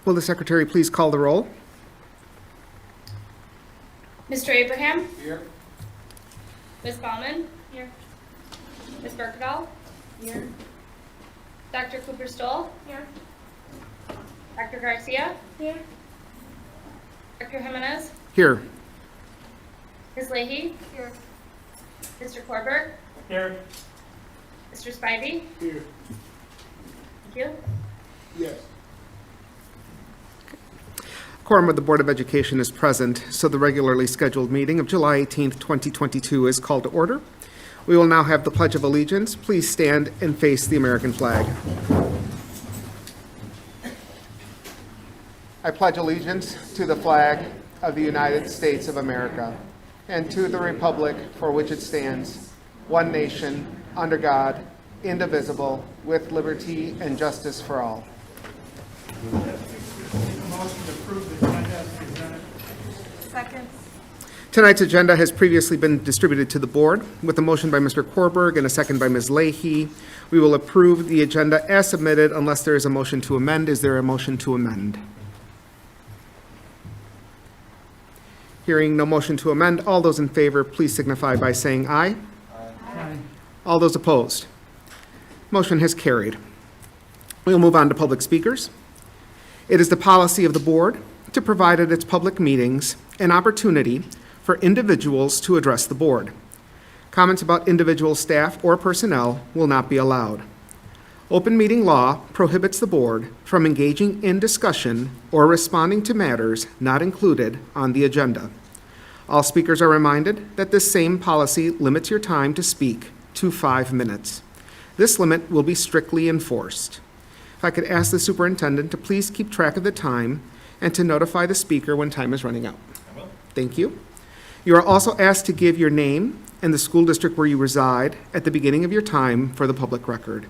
Will the secretary please call the roll? Mr. Abraham? Here. Ms. Baumann? Here. Ms. Berkedal? Here. Dr. Cooper-Stoll? Here. Dr. Garcia? Here. Dr. Jimenez? Here. Ms. Leahy? Here. Mr. Korberg? Here. Mr. Spivey? Here. Thank you. Yes. Quorum of the Board of Education is present, so the regularly scheduled meeting of July 18th, 2022 is called to order. We will now have the Pledge of Allegiance. Please stand and face the American flag. I pledge allegiance to the flag of the United States of America and to the republic for which it stands, one nation, under God, indivisible, with liberty and justice for all. Motion to approve the agenda as presented. Second. Tonight's agenda has previously been distributed to the board with a motion by Mr. Korberg and a second by Ms. Leahy. We will approve the agenda as submitted unless there is a motion to amend. Is there a motion to amend? Hearing no motion to amend, all those in favor, please signify by saying aye. Aye. All those opposed? Motion has carried. We will move on to public speakers. It is the policy of the board to provide at its public meetings an opportunity for individuals to address the board. Comments about individual staff or personnel will not be allowed. Open meeting law prohibits the board from engaging in discussion or responding to matters not included on the agenda. All speakers are reminded that this same policy limits your time to speak to 5 minutes. This limit will be strictly enforced. If I could ask the superintendent to please keep track of the time and to notify the speaker when time is running out. I will. Thank you. You are also asked to give your name and the school district where you reside at the beginning of your time for the public record.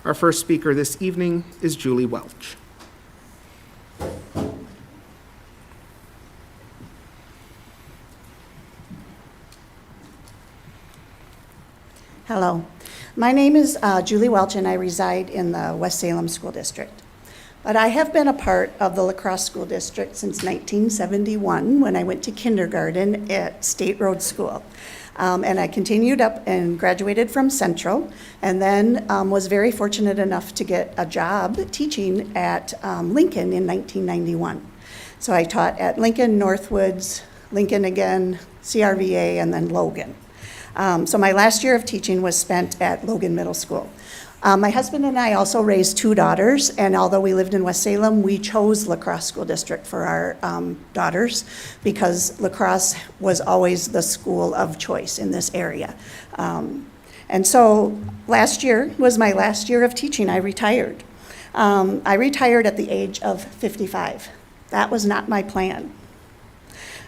Our first speaker this evening is Julie Welch. Hello. My name is Julie Welch, and I reside in the West Salem School District. But I have been a part of the La Crosse School District since 1971 when I went to kindergarten at State Road School. And I continued up and graduated from Central, and then was very fortunate enough to get a job teaching at Lincoln in 1991. So I taught at Lincoln, Northwoods, Lincoln again, CRVA, and then Logan. So my last year of teaching was spent at Logan Middle School. My husband and I also raised 2 daughters, and although we lived in West Salem, we chose La Crosse School District for our daughters because La Crosse was always the school of choice in this area. And so last year was my last year of teaching. I retired. I retired at the age of 55. That was not my plan.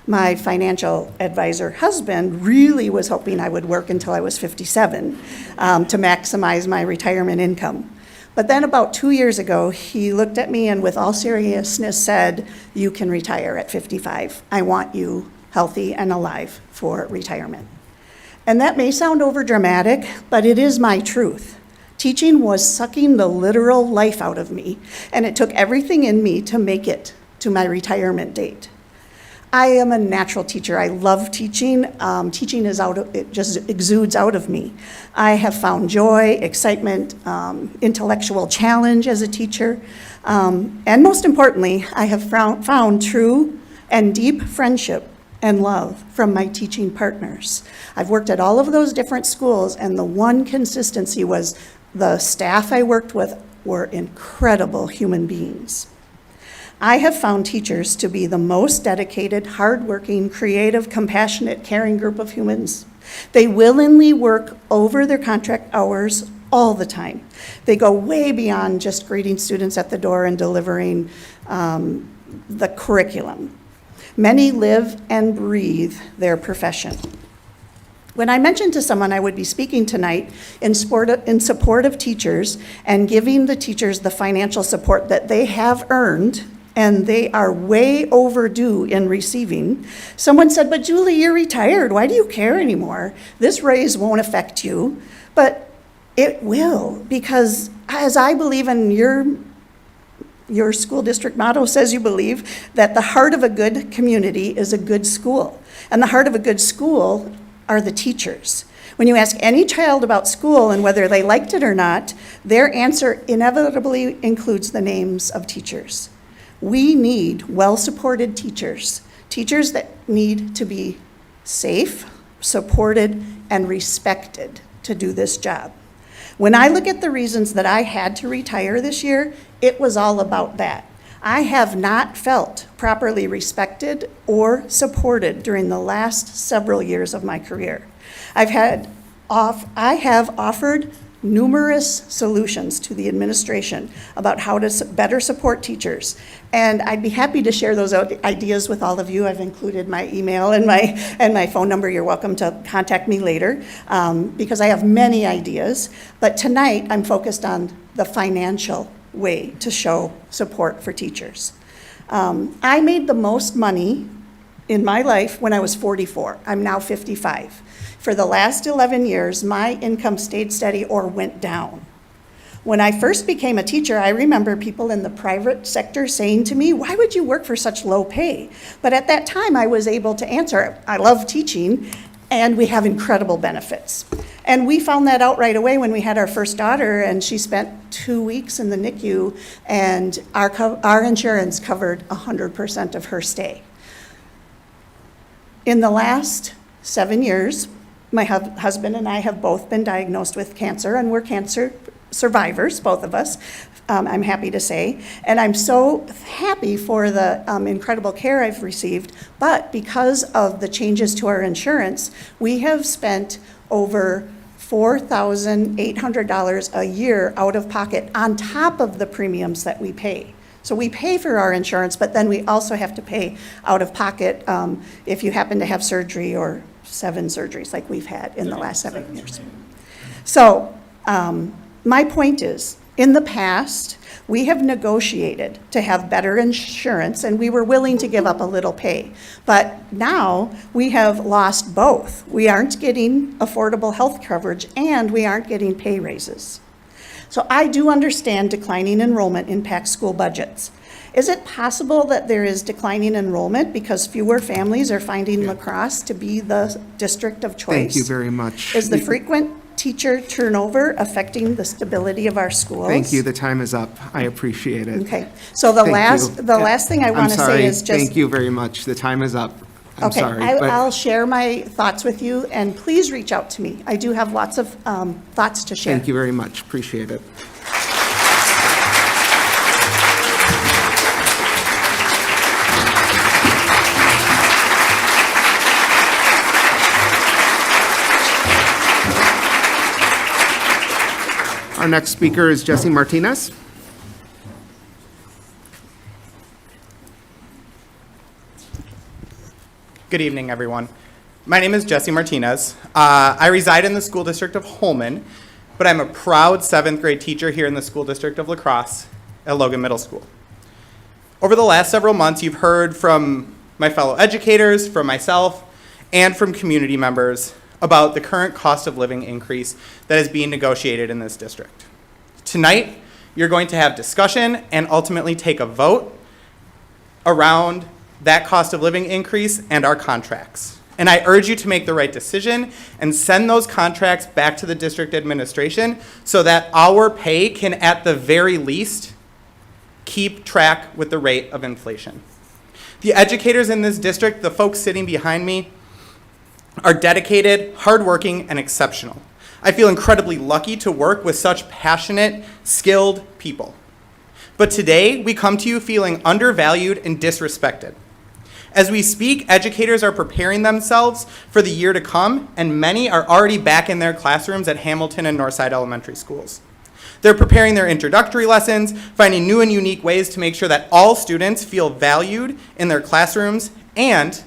My financial advisor husband really was hoping I would work until I was 57 to maximize my retirement income. But then about 2 years ago, he looked at me and with all seriousness said, "You can retire at 55. I want you healthy and alive for retirement." And that may sound overdramatic, but it is my truth. Teaching was sucking the literal life out of me, and it took everything in me to make it to my retirement date. I am a natural teacher. I love teaching. Teaching it just exudes out of me. I have found joy, excitement, intellectual challenge as a teacher. And most importantly, I have found true and deep friendship and love from my teaching partners. I've worked at all of those different schools, and the one consistency was the staff I worked with were incredible human beings. I have found teachers to be the most dedicated, hardworking, creative, compassionate, caring group of humans. They willingly work over their contract hours all the time. They go way beyond just greeting students at the door and delivering the curriculum. Many live and breathe their profession. When I mentioned to someone I would be speaking tonight in support of teachers and giving the teachers the financial support that they have earned and they are way overdue in receiving, someone said, "But Julie, you're retired. Why do you care anymore? This raise won't affect you." But it will, because as I believe in your your school district motto says you believe that the heart of a good community is a good school. And the heart of a good school are the teachers. When you ask any child about school and whether they liked it or not, their answer inevitably includes the names of teachers. We need well-supported teachers, teachers that need to be safe, supported, and respected to do this job. When I look at the reasons that I had to retire this year, it was all about that. I have not felt properly respected or supported during the last several years of my career. I have offered numerous solutions to the administration about how to better support teachers. And I'd be happy to share those ideas with all of you. I've included my email and my phone number. You're welcome to contact me later because I have many ideas. But tonight, I'm focused on the financial way to show support for teachers. I made the most money in my life when I was 44. I'm now 55. For the last 11 years, my income stayed steady or went down. When I first became a teacher, I remember people in the private sector saying to me, "Why would you work for such low pay?" But at that time, I was able to answer, I love teaching, and we have incredible benefits. And we found that out right away when we had our first daughter, and she spent 2 weeks in the NICU, and our insurance covered 100% of her stay. In the last 7 years, my husband and I have both been diagnosed with cancer, and we're cancer survivors, both of us, I'm happy to say. And I'm so happy for the incredible care I've received, but because of the changes to our insurance, we have spent over $4,800 a year out of pocket on top of the premiums that we pay. So we pay for our insurance, but then we also have to pay out of pocket if you happen to have surgery or 7 surgeries like we've had in the last 7 years. So my point is, in the past, we have negotiated to have better insurance, and we were willing to give up a little pay. But now we have lost both. We aren't getting affordable health coverage, and we aren't getting pay raises. So I do understand declining enrollment impacts school budgets. Is it possible that there is declining enrollment because fewer families are finding La Crosse to be the district of choice? Thank you very much. Is the frequent teacher turnover affecting the stability of our schools? Thank you. The time is up. I appreciate it. Okay. So the Thank you. last thing I want to say is just. Thank you very much. The time is up. I'm Okay, sorry. but I'll share my thoughts with you, and please reach out to me. I do have lots of thoughts to share. Thank you very much. Appreciate it. Our next speaker is Jesse Martinez. Good evening, everyone. My name is Jesse Martinez. I reside in the school district of Holman, but I'm a proud 7th grade teacher here in the school district of La Crosse at Logan Middle School. Over the last several months, you've heard from my fellow educators, from myself, and from community members about the current cost of living increase that is being negotiated in this district. Tonight, you're going to have discussion and ultimately take a vote around that cost of living increase and our contracts. And I urge you to make the right decision and send those contracts back to the district administration so that our pay can, at the very least, keep track with the rate of inflation. The educators in this district, the folks sitting behind me, are dedicated, hardworking, and exceptional. I feel incredibly lucky to work with such passionate, skilled people. But today, we come to you feeling undervalued and disrespected. As we speak, educators are preparing themselves for the year to come, and many are already back in their classrooms at Hamilton and Northside Elementary Schools. They're preparing their introductory lessons, finding new and unique ways to make sure that all students feel valued in their classrooms, and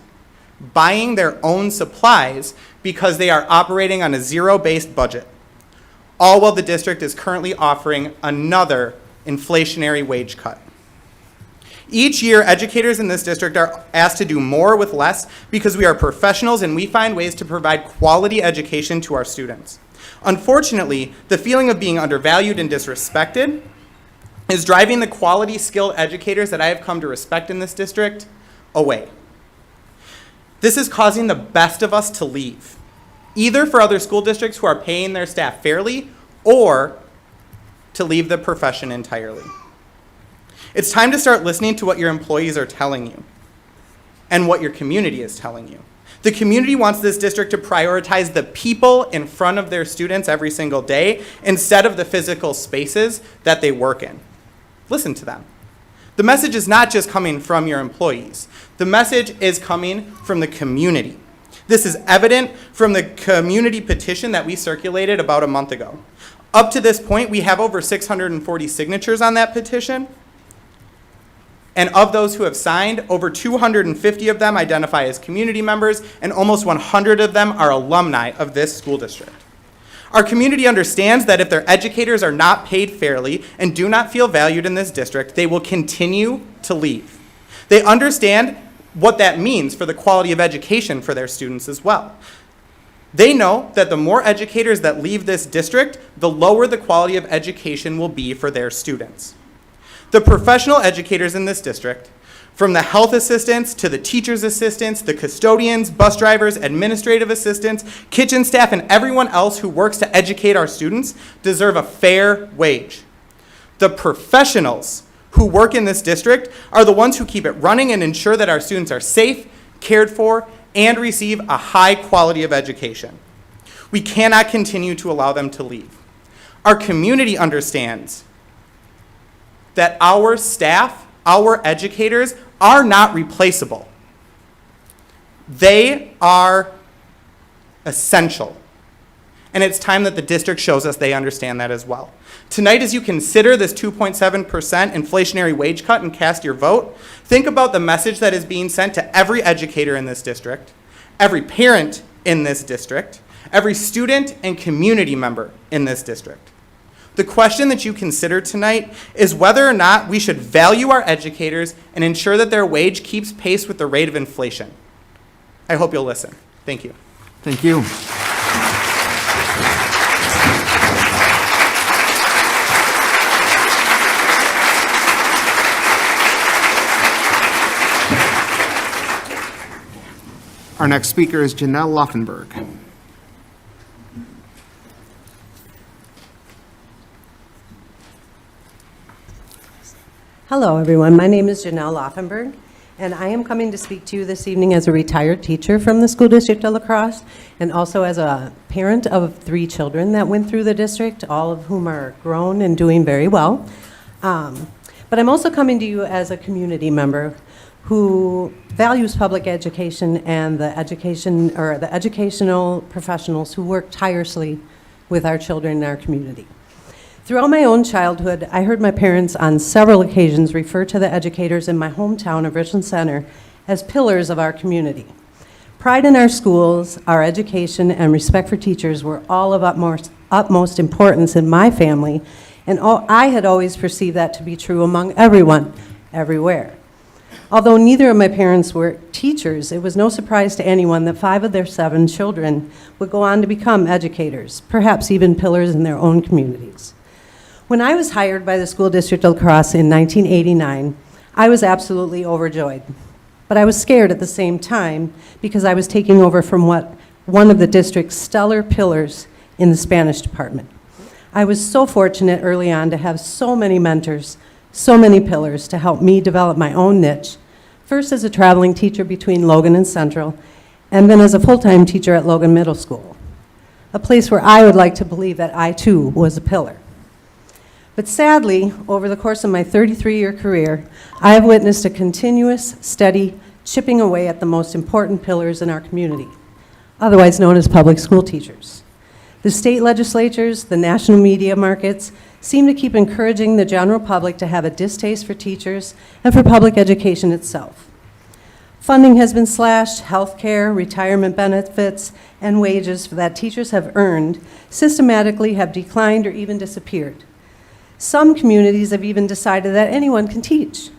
buying their own supplies because they are operating on a zero-based budget, all while the district is currently offering another inflationary wage cut. Each year, educators in this district are asked to do more with less because we are professionals and we find ways to provide quality education to our students. Unfortunately, the feeling of being undervalued and disrespected is driving the quality, skilled educators that I have come to respect in this district away. This is causing the best of us to leave, either for other school districts who are paying their staff fairly or to leave the profession entirely. It's time to start listening to what your employees are telling you and what your community is telling you. The community wants this district to prioritize the people in front of their students every single day instead of the physical spaces that they work in. Listen to them. The message is not just coming from your employees. The message is coming from the community. This is evident from the community petition that we circulated about a month ago. Up to this point, we have over 640 signatures on that petition. And of those who have signed, over 250 of them identify as community members, and almost 100 of them are alumni of this school district. Our community understands that if their educators are not paid fairly and do not feel valued in this district, they will continue to leave. They understand what that means for the quality of education for their students as well. They know that the more educators that leave this district, the lower the quality of education will be for their students. The professional educators in this district, from the health assistants to the teacher's assistants, the custodians, bus drivers, administrative assistants, kitchen staff, and everyone else who works to educate our students, deserve a fair wage. The professionals who work in this district are the ones who keep it running and ensure that our students are safe, cared for, and receive a high quality of education. We cannot continue to allow them to leave. Our community understands that our staff, our educators, are not replaceable. They are essential. And it's time that the district shows us they understand that as well. Tonight, as you consider this 2.7% inflationary wage cut and cast your vote, think about the message that is being sent to every educator in this district, every parent in this district, every student and community member in this district. The question that you consider tonight is whether or not we should value our educators and ensure that their wage keeps pace with the rate of inflation. I hope you'll listen. Thank you. Thank you. Our next speaker is Janelle Laufenberg. Hello, everyone. My name is Janelle Laufenberg, and I am coming to speak to you this evening as a retired teacher from the School District of La Crosse, and also as a parent of 3 children that went through the district, all of whom are grown and doing very well. But I'm also coming to you as a community member who values public education and the educational professionals who work tirelessly with our children in our community. Throughout my own childhood, I heard my parents on several occasions refer to the educators in my hometown of Richland Center as pillars of our community. Pride in our schools, our education, and respect for teachers were all of utmost importance in my family, and I had always perceived that to be true among everyone, everywhere. Although neither of my parents were teachers, it was no surprise to anyone that 5 of their 7 children would go on to become educators, perhaps even pillars in their own communities. When I was hired by the School District of La Crosse in 1989, I was absolutely overjoyed. But I was scared at the same time because I was taking over from one of the district's stellar pillars in the Spanish department. I was so fortunate early on to have so many mentors, so many pillars to help me develop my own niche, first as a traveling teacher between Logan and Central, and then as a full-time teacher at Logan Middle School, a place where I would like to believe that I too was a pillar. But sadly, over the course of my 33-year career, I have witnessed a continuous, steady chipping away at the most important pillars in our community, otherwise known as public school teachers. The state legislatures, the national media markets, seem to keep encouraging the general public to have a distaste for teachers and for public education itself. Funding has been slashed, health care, retirement benefits, and wages that teachers have earned systematically have declined or even disappeared. Some communities have even decided that anyone can teach.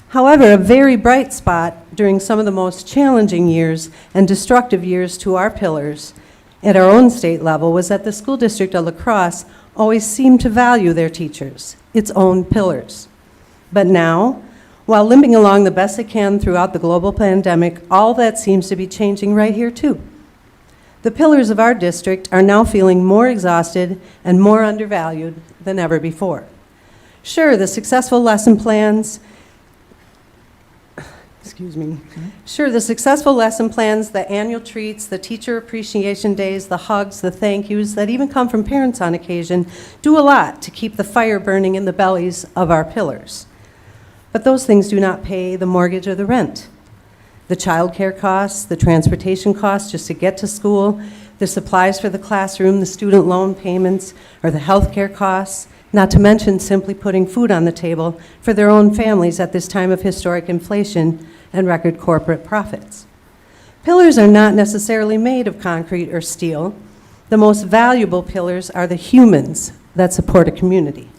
However, a very bright spot during some of the most challenging years and destructive years to our pillars at our own state level was that the School District of La Crosse always seemed to value their teachers, its own pillars. But now, while limping along the best it can throughout the global pandemic, all that seems to be changing right here too. The pillars of our district are now feeling more exhausted and more undervalued than ever before. Sure, the successful lesson plans, the annual treats, the teacher appreciation days, the hugs, the thank yous that even come from parents on occasion do a lot to keep the fire burning in the bellies of our pillars. But those things do not pay the mortgage or the rent. The childcare costs, the transportation costs just to get to school, the supplies for the classroom, the student loan payments, or the healthcare costs, not to mention simply putting food on the table for their own families at this time of historic inflation and record corporate profits. Pillars are not necessarily made of concrete or steel. The most valuable pillars are the humans that support a community.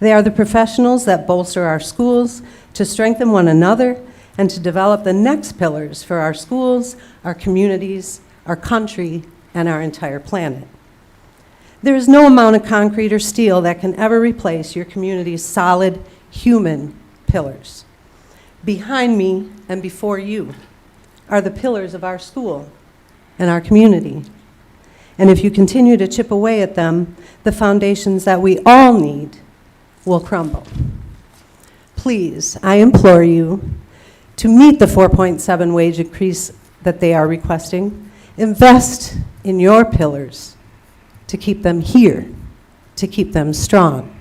They are the professionals that bolster our schools to strengthen one another and to develop the next pillars for our schools, our communities, our country, and our entire planet. There is no amount of concrete or steel that can ever replace your community's solid human pillars. Behind me and before you are the pillars of our school and our community. And if you continue to chip away at them, the foundations that we all need will crumble. Please, I implore you to meet the 4.7 wage increase that they are requesting. Invest in your pillars to keep them here, to keep them strong,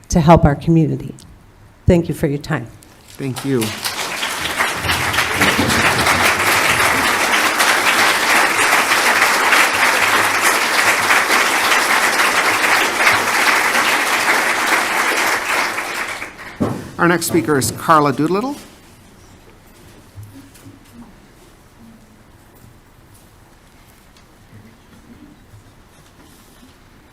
to help our community. Thank you for your time. Thank you. Our next speaker is Carla Doolittle.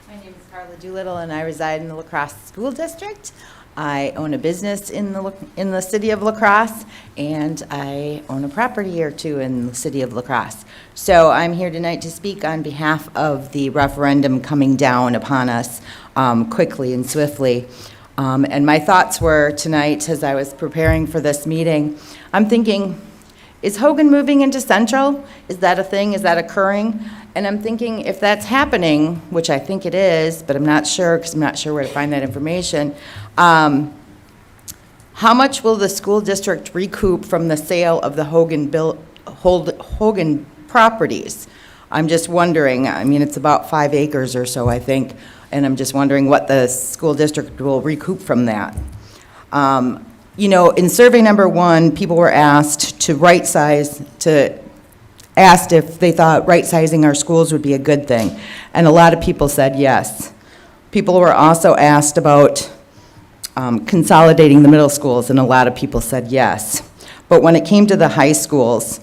My name is Carla Doolittle, and I reside in the La Crosse School District. I own a business in the city of La Crosse, and I own a property or two in the city of La Crosse. So I'm here tonight to speak on behalf of the referendum coming down upon us quickly and swiftly. And my thoughts were tonight, as I was preparing for this meeting, I'm thinking, is Hogan moving into Central? Is that a thing? Is that occurring? And I'm thinking, if that's happening, which I think it is, but I'm not sure, because I'm not sure where to find that information, how much will the school district recoup from the sale of the Hogan properties? I'm just wondering. I mean, it's about 5 acres or so, I think, and I'm just wondering what the school district will recoup from that. You know, in survey number 1, people were asked to asked if they thought right-sizing our schools would be a good thing, and a lot of people said yes. People were also asked about consolidating the middle schools, and a lot of people said yes. But when it came to the high schools,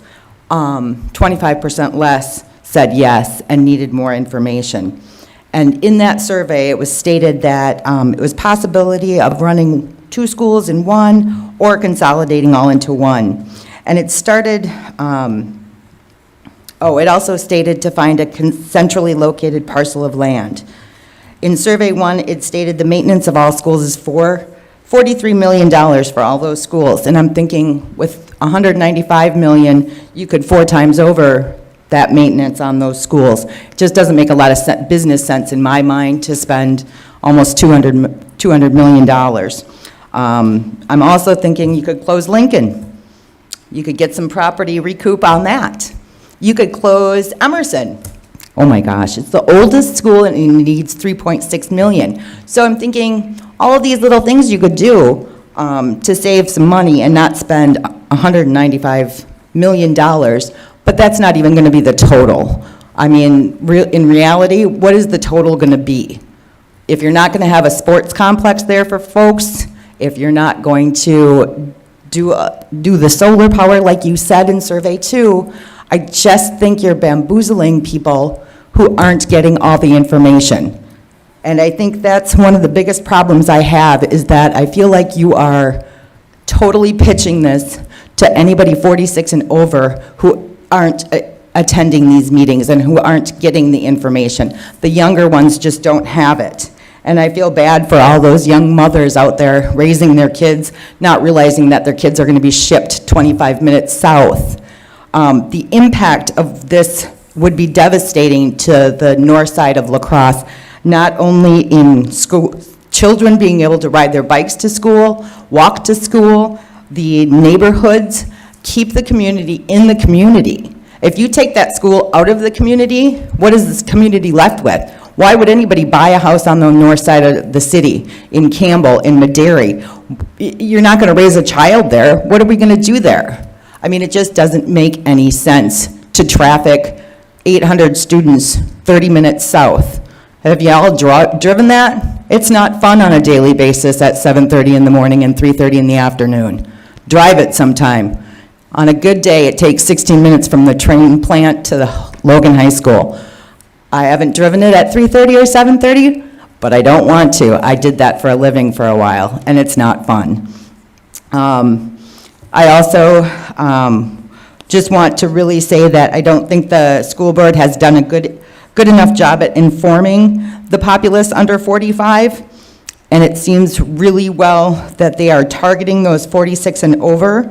25% less said yes and needed more information. And in that survey, it was stated that it was possibility of running 2 schools in one or consolidating all into one. And it started, it also stated to find a centrally located parcel of land. In survey 1, it stated the maintenance of all schools is $43 million for all those schools. And I'm thinking with $195 million, you could 4 times over that maintenance on those schools. It just doesn't make a lot of business sense in my mind to spend almost $200 million. I'm also thinking you could close Lincoln. You could get some property recoup on that. You could close Emerson. Oh my gosh, it's the oldest school and it needs $3.6 million. So I'm thinking all of these little things you could do to save some money and not spend $195 million, but that's not even going to be the total. I mean, in reality, what is the total going to be? If you're not going to have a sports complex there for folks, if you're not going to do the solar power like you said in survey 2, I just think you're bamboozling people who aren't getting all the information. And I think that's one of the biggest problems I have, is that I feel like you are totally pitching this to anybody 46 and over who aren't attending these meetings and who aren't getting the information. The younger ones just don't have it. And I feel bad for all those young mothers out there raising their kids, not realizing that their kids are going to be shipped 25 minutes south. The impact of this would be devastating to the north side of La Crosse, not only in school, children being able to ride their bikes to school, walk to school, the neighborhoods, keep the community in the community. If you take that school out of the community, what is this community left with? Why would anybody buy a house on the north side of the city, in Campbell, in Madera? You're not going to raise a child there. What are we going to do there? I mean, it just doesn't make any sense to traffic 800 students 30 minutes south. Have you all driven that? It's not fun on a daily basis at 7:30 in the morning and 3:30 in the afternoon. Drive it sometime. On a good day, it takes 16 minutes from the train plant to the Logan High School. I haven't driven it at 3:30 or 7:30, but I don't want to. I did that for a living for a while, and it's not fun. I also just want to really say that I don't think the school board has done a good enough job at informing the populace under 45, and it seems really well that they are targeting those 46 and over.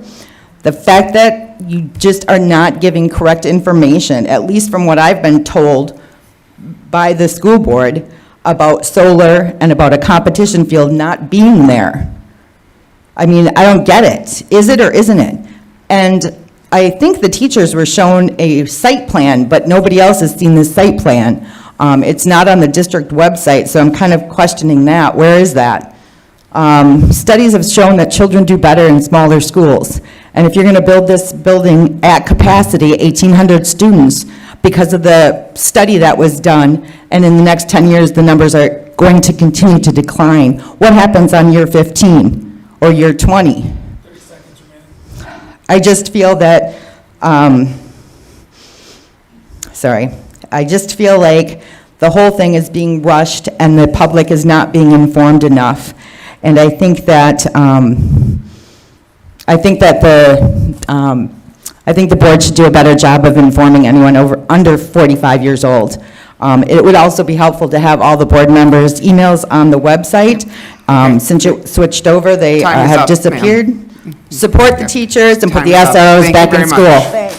The fact that you just are not giving correct information, at least from what I've been told by the school board, about solar and about a competition field not being there. I mean, I don't get it. Is it or isn't it? And I think the teachers were shown a site plan, but nobody else has seen this site plan. It's not on the district website, so I'm kind of questioning that. Where is that? Studies have shown that children do better in smaller schools. And if you're going to build this building at capacity, 1,800 students, because of the study that was done, and in the next 10 years, the numbers are going to continue to decline, what happens on year 15 or year 20? I just feel that, I just feel like the whole thing is being rushed and the public is not being informed enough. And I think that, I think the board should do a better job of informing anyone under 45 years old. It would also be helpful to have all the board members' emails on the website. Since you switched over, they Time is have up, disappeared. Support the teachers and put Time the is up. SROs Thank back you in very school. much.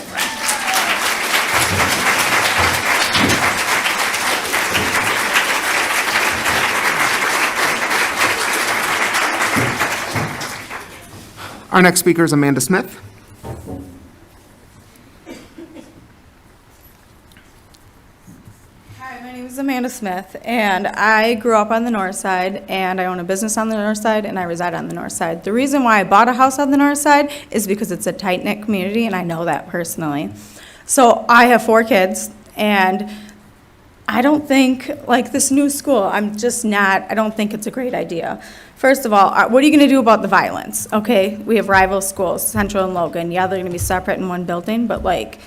Our next speaker is Amanda Smith. Hi, my name is Amanda Smith, and I grew up on the north side, and I own a business on the north side, and I reside on the north side. The reason why I bought a house on the north side is because it's a tight-knit community, and I know that personally. So I have 4 kids, and I don't think, like this new school, I don't think it's a great idea. First of all, what are you going to do about the violence? Okay, we have rival schools, Central and Logan. Yeah, they're going to be separate in one building, but like,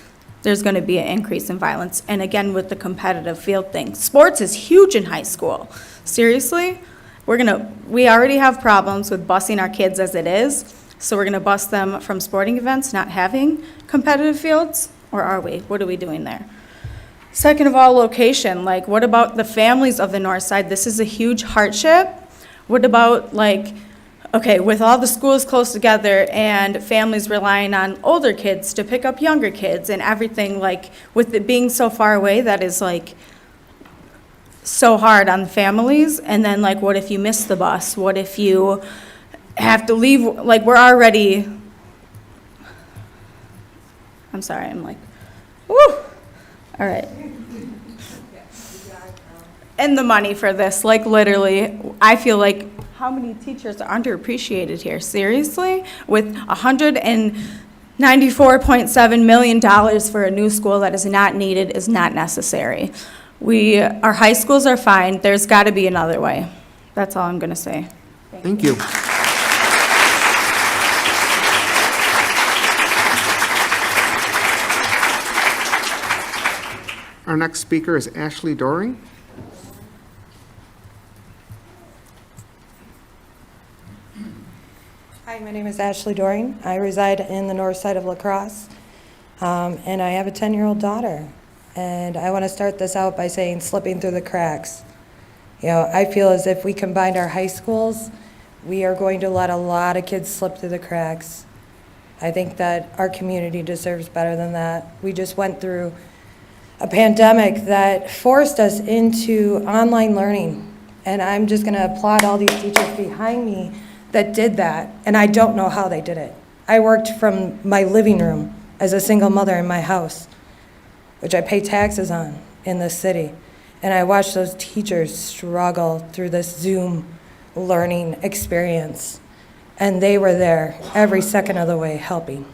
there's going to be an increase in violence. And again, with the competitive field thing, sports is huge in high school. Seriously, we already have problems with busing our kids as it is, so we're going to bus them from sporting events not having competitive fields, or are we? What are we doing there? Second of all, location. Like, what about the families of the north side? This is a huge hardship. What about, like, okay, with all the schools close together and families relying on older kids to pick up younger kids and everything, like, with it being so far away, that is, like, so hard on the families. And then, like, what if you miss the bus? What if you have to leave? Like, we're already, I'm sorry, I'm like, woo! All right. And the money for this, like literally, I feel like how many teachers are underappreciated here? Seriously? With $194.7 million for a new school that is not needed, is not necessary. Our high schools are fine. There's got to be another way. That's all I'm going to say. Thank you. Our next speaker is Ashley Doring. Hi, my name is Ashley Doring. I reside in the north side of La Crosse, and I have a 10-year-old daughter. And I want to start this out by saying slipping through the cracks. You know, I feel as if we combined our high schools, we are going to let a lot of kids slip through the cracks. I think that our community deserves better than that. We just went through a pandemic that forced us into online learning. And I'm just going to applaud all these teachers behind me that did that. And I don't know how they did it. I worked from my living room as a single mother in my house, which I pay taxes on in this city. And I watched those teachers struggle through this Zoom learning experience. And they were there every second of the way helping,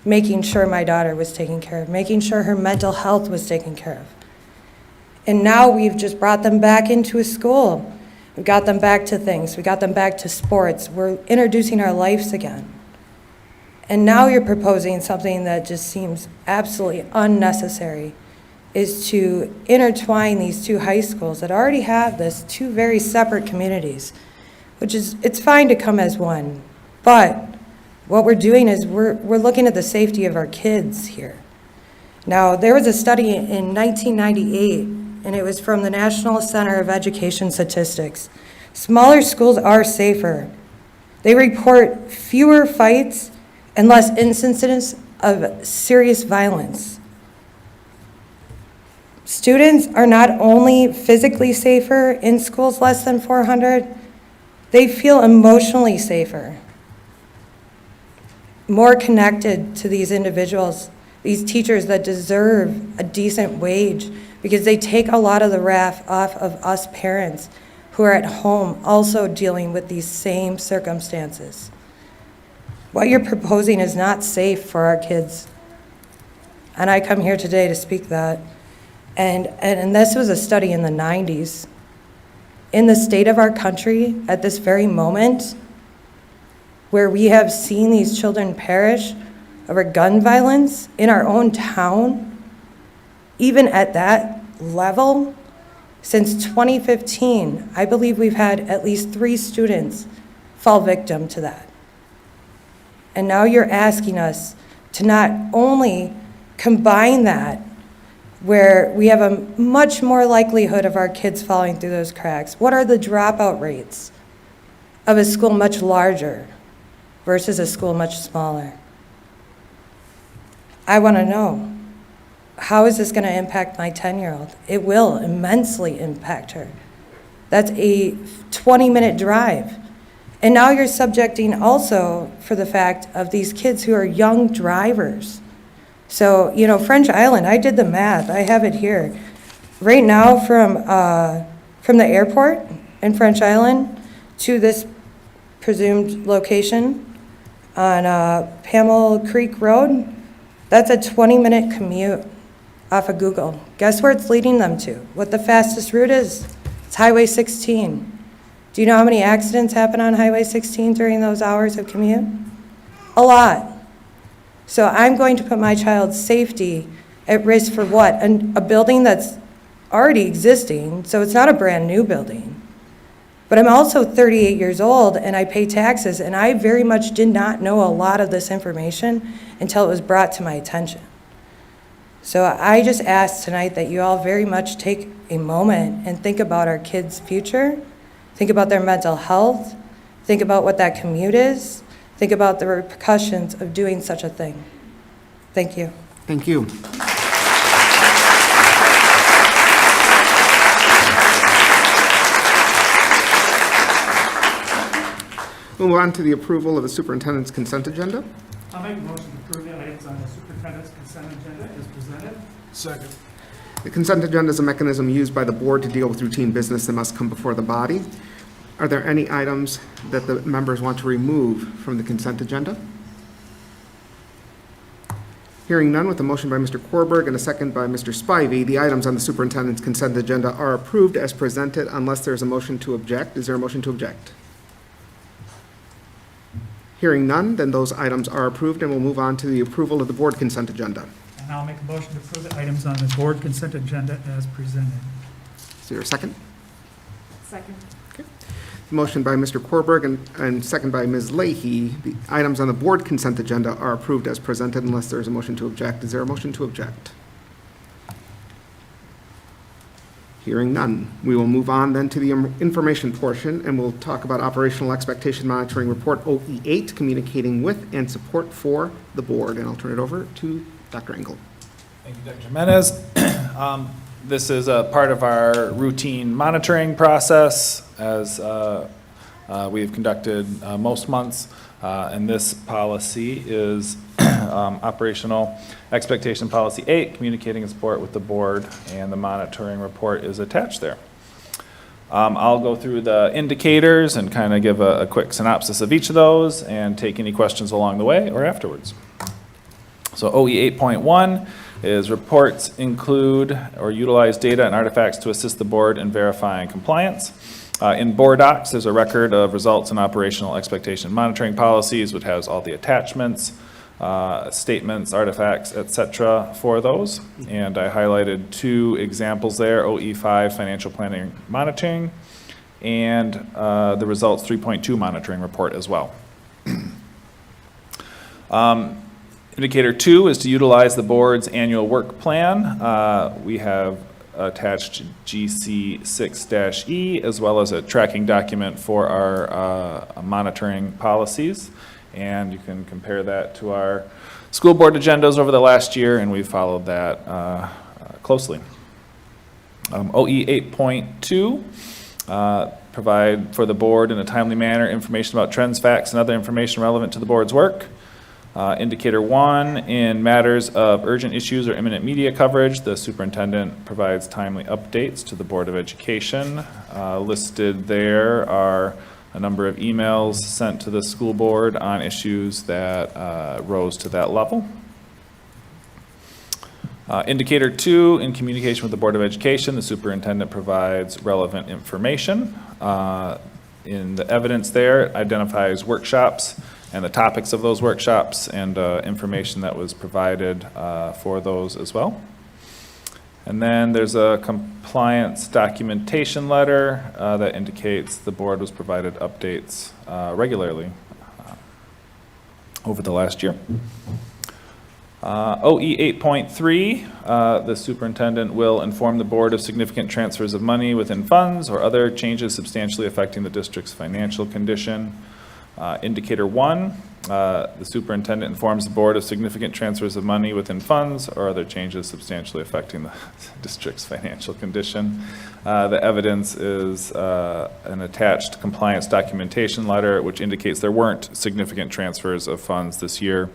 making sure my daughter was taken care of, making sure her mental health was taken care of. And now we've just brought them back into a school. We got them back to things. We got them back to sports. We're introducing our lives again. And now you're proposing something that just seems absolutely unnecessary, is to intertwine these two high schools that already have this, two very separate communities, which is, it's fine to come as one. But what we're doing is we're looking at the safety of our kids here. Now, there was a study in 1998, and it was from the National Center of Education Statistics. Smaller schools are safer. They report fewer fights and less incidents of serious violence. Students are not only physically safer in schools less than 400, they feel emotionally safer, more connected to these individuals, these teachers that deserve a decent wage, because they take a lot of the wrath off of us parents who are at home also dealing with these same circumstances. What you're proposing is not safe for our kids. And I come here today to speak that. And this was a study in the 90s. In the state of our country, at this very moment, where we have seen these children perish over gun violence in our own town, even at that level, since 2015, I believe we've had at least 3 students fall victim to that. And now you're asking us to not only combine that, where we have a much more likelihood of our kids falling through those cracks. What are the dropout rates of a school much larger versus a school much smaller? I want to know, how is this going to impact my 10-year-old? It will immensely impact her. That's a 20-minute drive. And now you're subjecting also for the fact of these kids who are young drivers. So, you know, French Island, I did the math, I have it here. Right now from the airport in French Island to this presumed location on Pamela Creek Road, that's a 20-minute commute off of Google. Guess where it's leading them to? What the fastest route is? It's Highway 16. Do you know how many accidents happen on Highway 16 during those hours of commute? A lot. So I'm going to put my child's safety at risk for what? A building that's already existing, so it's not a brand new building. But I'm also 38 years old and I pay taxes, and I very much did not know a lot of this information until it was brought to my attention. So I just ask tonight that you all very much take a moment and think about our kids' future, think about their mental health, think about what that commute is, think about the repercussions of doing such a thing. Thank you. Thank you. We'll move on to the approval of the superintendent's consent agenda. I'll make a motion to approve the items on the superintendent's consent agenda as presented. Second. The consent agenda is a mechanism used by the board to deal with routine business that must come before the body. Are there any items that the members want to remove from the consent agenda? Hearing none, with a motion by Mr. Korberg and a second by Mr. Spivey, the items on the superintendent's consent agenda are approved as presented unless there is a motion to object. Is there a motion to object? Hearing none, then those items are approved, and we'll move on to the approval of the board consent agenda. And I'll make a motion to approve the items on the board consent agenda as presented. Is there a second? Second. Motion by Mr. Korberg and second by Ms. Leahy. The items on the board consent agenda are approved as presented unless there is a motion to object. Is there a motion to object? Hearing none, we will move on then to the information portion, and we'll talk about Operational Expectation Monitoring Report OE8, communicating with and support for the board. And I'll turn it over to Dr. Engel. Thank you, Dr. Jimenez. This is a part of our routine monitoring process as we've conducted most months. And this policy is Operational Expectation Policy 8, communicating and support with the board, and the monitoring report is attached there. I'll go through the indicators and kind of give a quick synopsis of each of those and take any questions along the way or afterwards. So OE 8.1 is reports include or utilize data and artifacts to assist the board in verifying compliance. In board docs, there's a record of results and operational expectation monitoring policies, which has all the attachments, statements, artifacts, etc. for those. And I highlighted 2 examples there, OE5 financial planning monitoring, and the results 3.2 monitoring report as well. Indicator 2 is to utilize the board's annual work plan. We have attached GC 6-E as well as a tracking document for our monitoring policies. And you can compare that to our school board agendas over the last year, and we've followed that closely. OE 8.2, provide for the board in a timely manner information about trends, facts, and other information relevant to the board's work. Indicator 1, in matters of urgent issues or imminent media coverage, the superintendent provides timely updates to the Board of Education. Listed there are a number of emails sent to the school board on issues that rose to that level. Indicator 2, in communication with the Board of Education, the superintendent provides relevant information. In the evidence there, it identifies workshops and the topics of those workshops and information that was provided for those as well. And then there's a compliance documentation letter that indicates the board was provided updates regularly over the last year. OE 8.3, the superintendent will inform the board of significant transfers of money within funds or other changes substantially affecting the district's financial condition. Indicator 1, the superintendent informs the board of significant transfers of money within funds or other changes substantially affecting the district's financial condition. The evidence is an attached compliance documentation letter, which indicates there weren't significant transfers of funds this year.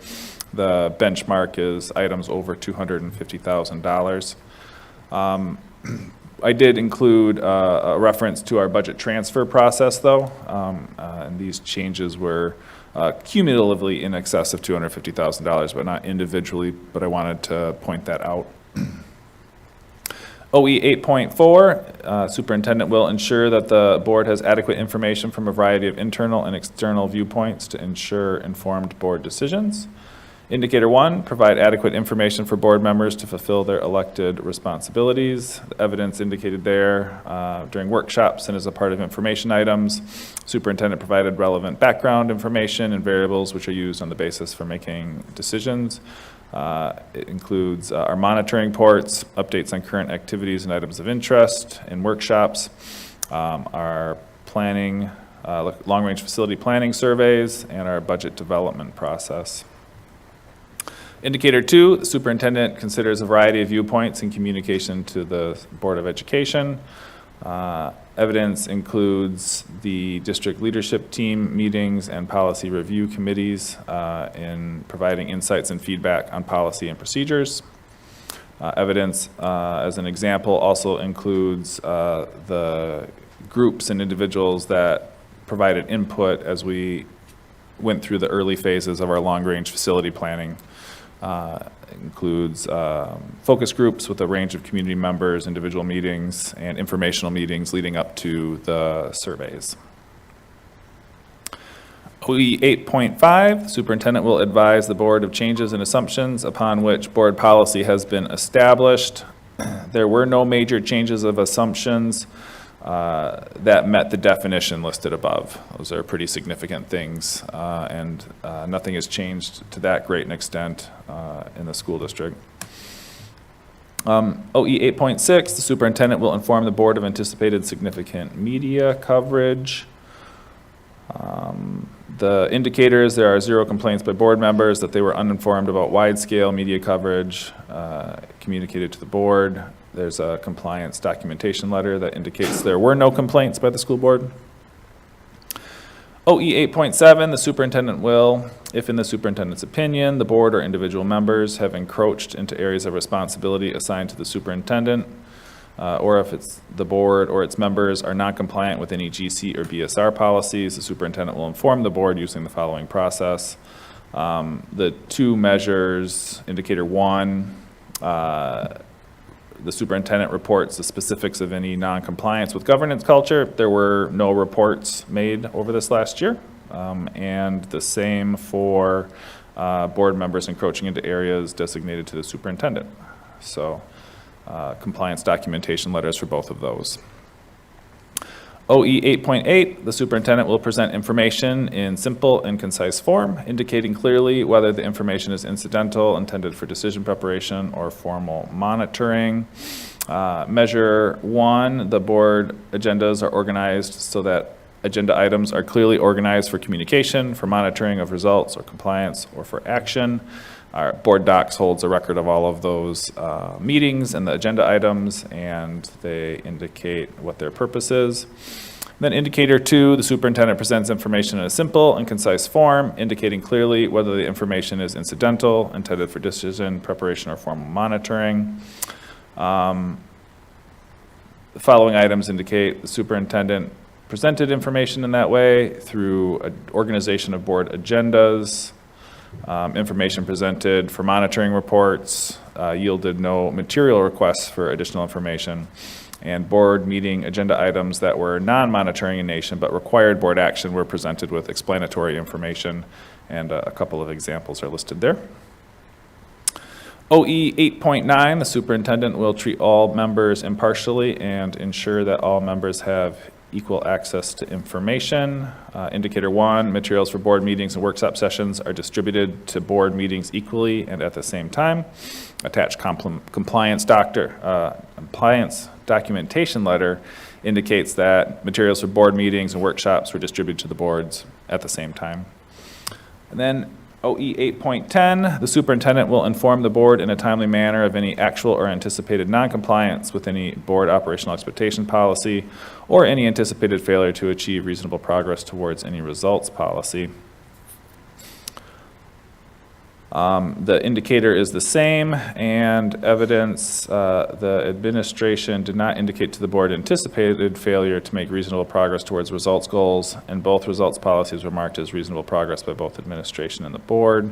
The benchmark is items over $250,000. I did include a reference to our budget transfer process, though, and these changes were cumulatively in excess of $250,000, but not individually, but I wanted to point that out. OE 8.4, superintendent will ensure that the board has adequate information from a variety of internal and external viewpoints to ensure informed board decisions. Indicator 1, provide adequate information for board members to fulfill their elected responsibilities. The evidence indicated there during workshops and as a part of information items. Superintendent provided relevant background information and variables which are used on the basis for making decisions. It includes our monitoring reports, updates on current activities and items of interest in workshops, our planning, long-range facility planning surveys, and our budget development process. Indicator 2, the superintendent considers a variety of viewpoints in communication to the Board of Education. Evidence includes the district leadership team meetings and policy review committees in providing insights and feedback on policy and procedures. Evidence, as an example, also includes the groups and individuals that provided input as we went through the early phases of our long-range facility planning. Includes focus groups with a range of community members, individual meetings, and informational meetings leading up to the surveys. OE 8.5, superintendent will advise the board of changes and assumptions upon which board policy has been established. There were no major changes of assumptions that met the definition listed above. Those are pretty significant things, and nothing has changed to that great an extent in the school district. OE 8.6, the superintendent will inform the board of anticipated significant media coverage. The indicators, there are 0 complaints by board members that they were uninformed about wide-scale media coverage communicated to the board. There's a compliance documentation letter that indicates there were no complaints by the school board. OE 8.7, the superintendent will, if in the superintendent's opinion, the board or individual members have encroached into areas of responsibility assigned to the superintendent, or if it's the board or its members are non-compliant with any GC or BSR policies, the superintendent will inform the board using the following process. The 2 measures, indicator 1, the superintendent reports the specifics of any non-compliance with governance culture. There were no reports made over this last year. And the same for board members encroaching into areas designated to the superintendent. So compliance documentation letters for both of those. OE 8.8, the superintendent will present information in simple and concise form, indicating clearly whether the information is incidental, intended for decision preparation, or formal monitoring. Measure 1, the board agendas are organized so that agenda items are clearly organized for communication, for monitoring of results or compliance, or for action. Our board docs holds a record of all of those meetings and the agenda items, and they indicate what their purpose is. Then indicator 2, the superintendent presents information in a simple and concise form, indicating clearly whether the information is incidental, intended for decision preparation, or formal monitoring. The following items indicate the superintendent presented information in that way through organization of board agendas. Information presented for monitoring reports yielded no material requests for additional information, and board meeting agenda items that were non-monitoring in nature but required board action were presented with explanatory information, and a couple of examples are listed there. OE 8.9, the superintendent will treat all members impartially and ensure that all members have equal access to information. Indicator 1, materials for board meetings and workshop sessions are distributed to board meetings equally and at the same time. Attached compliance documentation letter indicates that materials for board meetings and workshops were distributed to the boards at the same time. And then OE 8.10, the superintendent will inform the board in a timely manner of any actual or anticipated noncompliance with any board operational expectation policy or any anticipated failure to achieve reasonable progress towards any results policy. The indicator is the same, and evidence the administration did not indicate to the board anticipated failure to make reasonable progress towards results goals, and both results policies were marked as reasonable progress by both administration and the board.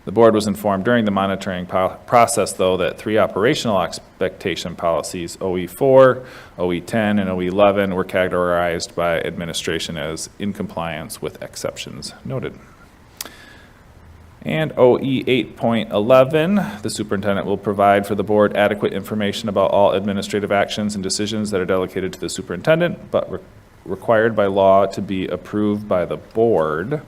The board was informed during the monitoring process, though, that 3 operational expectation policies, OE4, OE10, and OE11, were categorized by administration as in compliance with exceptions noted. And OE 8.11, the superintendent will provide for the board adequate information about all administrative actions and decisions that are delegated to the superintendent, but required by law to be approved by the board.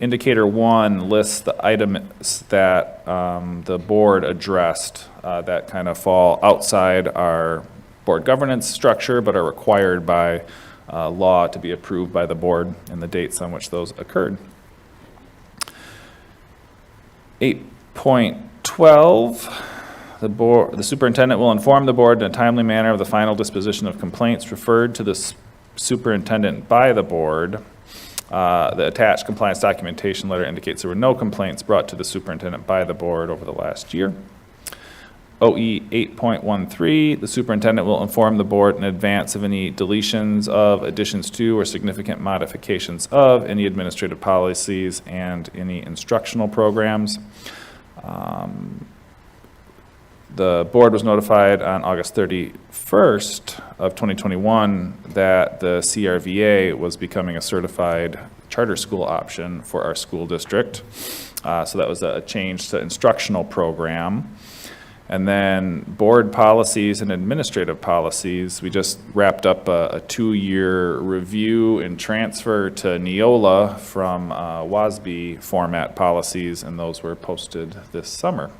Indicator 1 lists the items that the board addressed that kind of fall outside our board governance structure, but are required by law to be approved by the board and the dates on which those occurred. 8.12, the superintendent will inform the board in a timely manner of the final disposition of complaints referred to the superintendent by the board. The attached compliance documentation letter indicates there were no complaints brought to the superintendent by the board over the last year. OE 8.13, the superintendent will inform the board in advance of any deletions of, additions to, or significant modifications of any administrative policies and any instructional programs. The board was notified on August 31st of 2021 that the CRVA was becoming a certified charter school option for our school district. So that was a change to instructional program. And then board policies and administrative policies, we just wrapped up a 2-year review and transfer to Neola from WASB format policies, and those were posted this summer.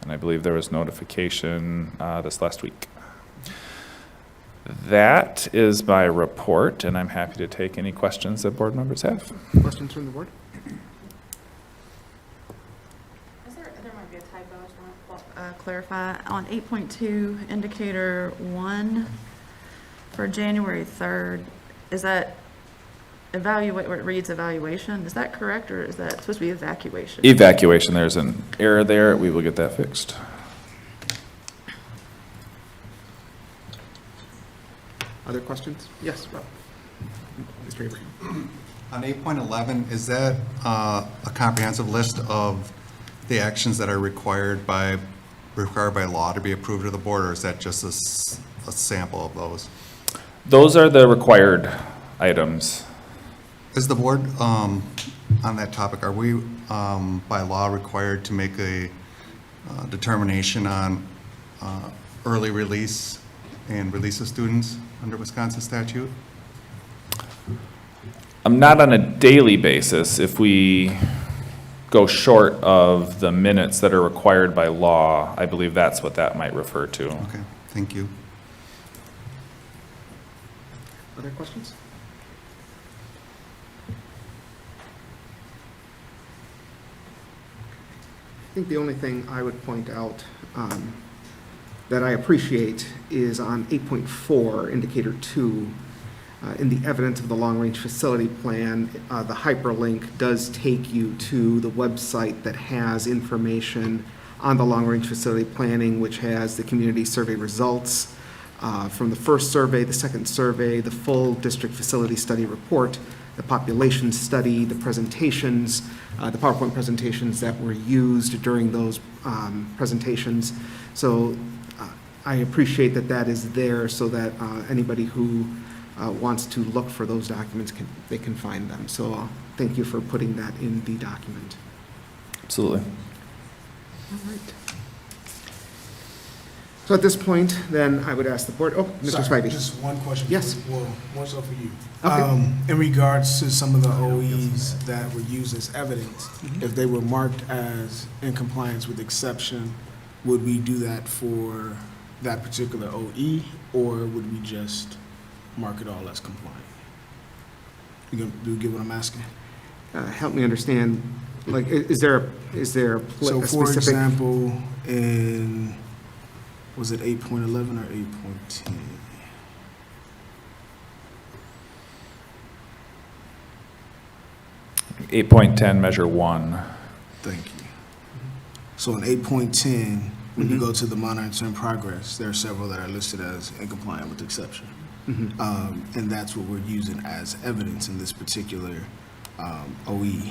And I believe there was notification this last week. That is my report, and I'm happy to take any questions that board members have. Questions from the board? There might be a typo, I just want to clarify. On 8.2, indicator 1, for January 3rd, is that evaluate, where it reads evaluation, is that correct, or is that supposed to be evacuation? Evacuation, there's an error there. We will get that fixed. Other questions? Yes, Rob. Mr. Abraham. On 8.11, is that a comprehensive list of the actions that are required by law to be approved of the board, or is that just a sample of those? Those are the required items. Is the board, on that topic, are we by law required to make a determination on early release and release of students under Wisconsin statute? Not on a daily basis. If we go short of the minutes that are required by law, I believe that's what that might refer to. Okay, thank you. Other questions? I think the only thing I would point out that I appreciate is on 8.4, indicator 2, in the evidence of the long-range facility plan, the hyperlink does take you to the website that has information on the long-range facility planning, which has the community survey results from the first survey, the second survey, the full district facility study report, the population study, the presentations, the PowerPoint presentations that were used during those presentations. So I appreciate that that is there so that anybody who wants to look for those documents, they can find them. So thank you for putting that in the document. Absolutely. All right. So at this point, then I would ask the board, Mr. Sorry, Spivey. just one question. Yes. Well, more so for you. Okay. In regards to some of the OEs that were used as evidence, if they were marked as in compliance with exception, would we do that for that particular OE, or would we just mark it all as compliant? Do you get what I'm asking? Help me understand, like, is there a So, a for specific? example, in, was it 8.11 or 8.10? 8.10, measure 1. Thank you. So in 8.10, when you go to the monitoring progress, there are several that are listed as incompliant with exception. And that's what we're using as evidence in this particular OE.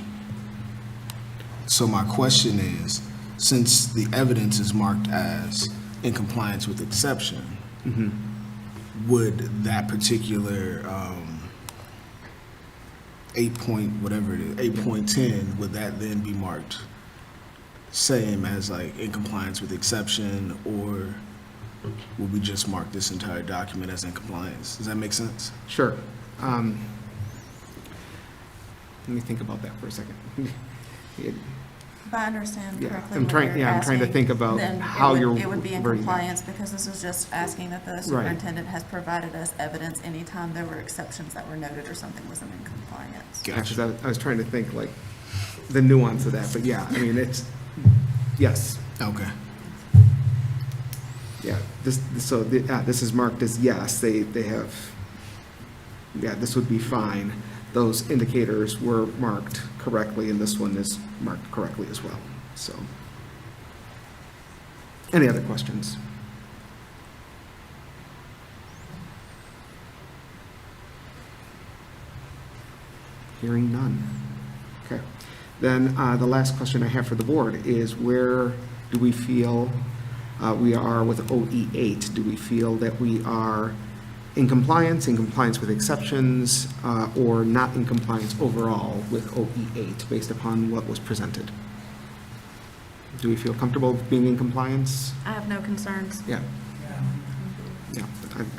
So my question is, since the evidence is marked as in compliance with exception, would that particular 8.10, would that then be marked same as like in compliance with exception, or would we just mark this entire document as in compliance? Does that make sense? Sure. Let me think about that for a second. If I understand Yeah, correctly I'm what trying- you're yeah, I'm trying to asking, think about then how you're it would be in wording that. compliance, because this is just asking that the superintendent has provided us evidence anytime there were exceptions that were noted or something wasn't in compliance. Because I was trying to think like the nuance of that, but yeah, I mean, it's, yes. Okay. Yeah, this is marked as yes, they have, yeah, this would be fine. Those indicators were marked correctly, and this one is marked correctly as well, so. Any other questions? Hearing none. Okay. Then the last question I have for the board is, where do we feel we are with OE8? Do we feel that we are in compliance with exceptions, or not in compliance overall with OE8 based upon what was presented? Do we feel comfortable being in compliance? I have no concerns. Yeah. Yeah,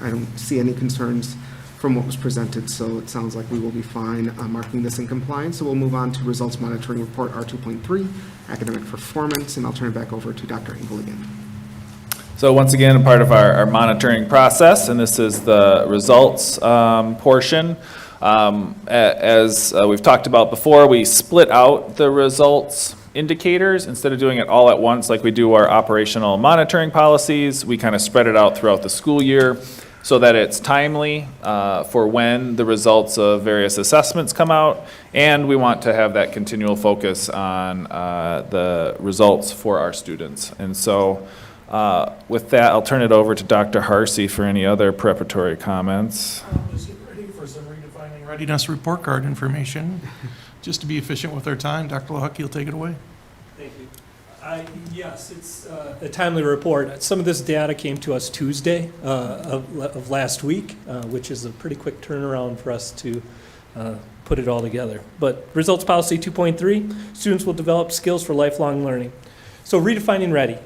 I don't see any concerns from what was presented, so it sounds like we will be fine marking this in compliance. So we'll move on to Results Monitoring Report R2.3, Academic Performance, and I'll turn it back over to Dr. Engel again. So once again, a part of our monitoring process, and this is the results portion. As we've talked about before, we split out the results indicators. Instead of doing it all at once like we do our operational monitoring policies, we kind of spread it out throughout the school year so that it's timely for when the results of various assessments come out, and we want to have that continual focus on the results for our students. And so with that, I'll turn it over to Dr. Harsey for any other preparatory comments. Just get ready for some redefining readiness report card information. Just to be efficient with our time, Dr. Lahaki will take it away. Thank you. Yes, it's a timely report. Some of this data came to us Tuesday of last week, which is a pretty quick turnaround for us to put it all together. But Results Policy 2.3, students will develop skills for lifelong learning. So redefining ready.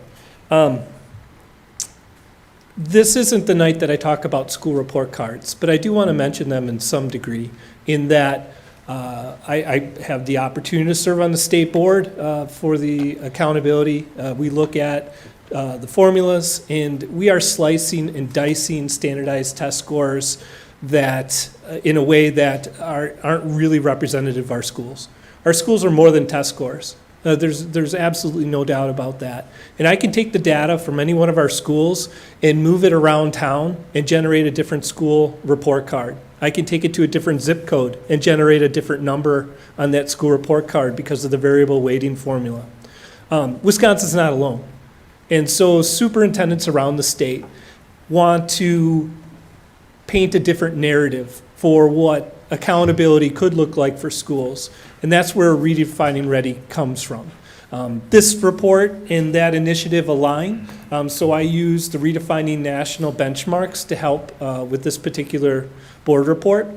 This isn't the night that I talk about school report cards, but I do want to mention them in some degree in that I have the opportunity to serve on the state board for the accountability. We look at the formulas, and we are slicing and dicing standardized test scores that in a way that aren't really representative of our schools. Our schools are more than test scores. There's absolutely no doubt about that. And I can take the data from any one of our schools and move it around town and generate a different school report card. I can take it to a different zip code and generate a different number on that school report card because of the variable weighting formula. Wisconsin's not alone. And so superintendents around the state want to paint a different narrative for what accountability could look like for schools. And that's where Redefining Ready comes from. This report and that initiative align, so I use the Redefining National Benchmarks to help with this particular board report.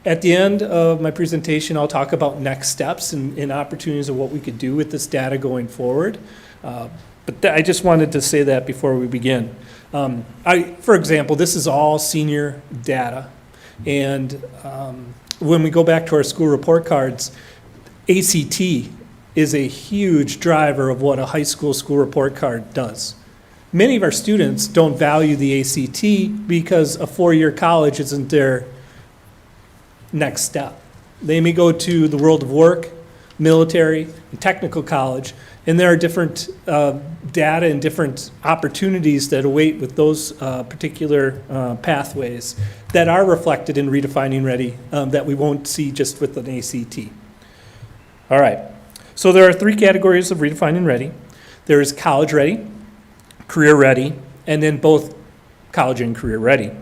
At the end of my presentation, I'll talk about next steps and opportunities of what we could do with this data going forward. But I just wanted to say that before we begin. For example, this is all senior data. And when we go back to our school report cards, ACT is a huge driver of what a high school report card does. Many of our students don't value the ACT because a four-year college isn't their next step. They may go to the world of work, military, and technical college, and there are different data and different opportunities that await with those particular pathways that are reflected in Redefining Ready that we won't see just with an ACT. All right, so there are three categories of Redefining Ready. There is college ready, career ready, and then both college and career ready.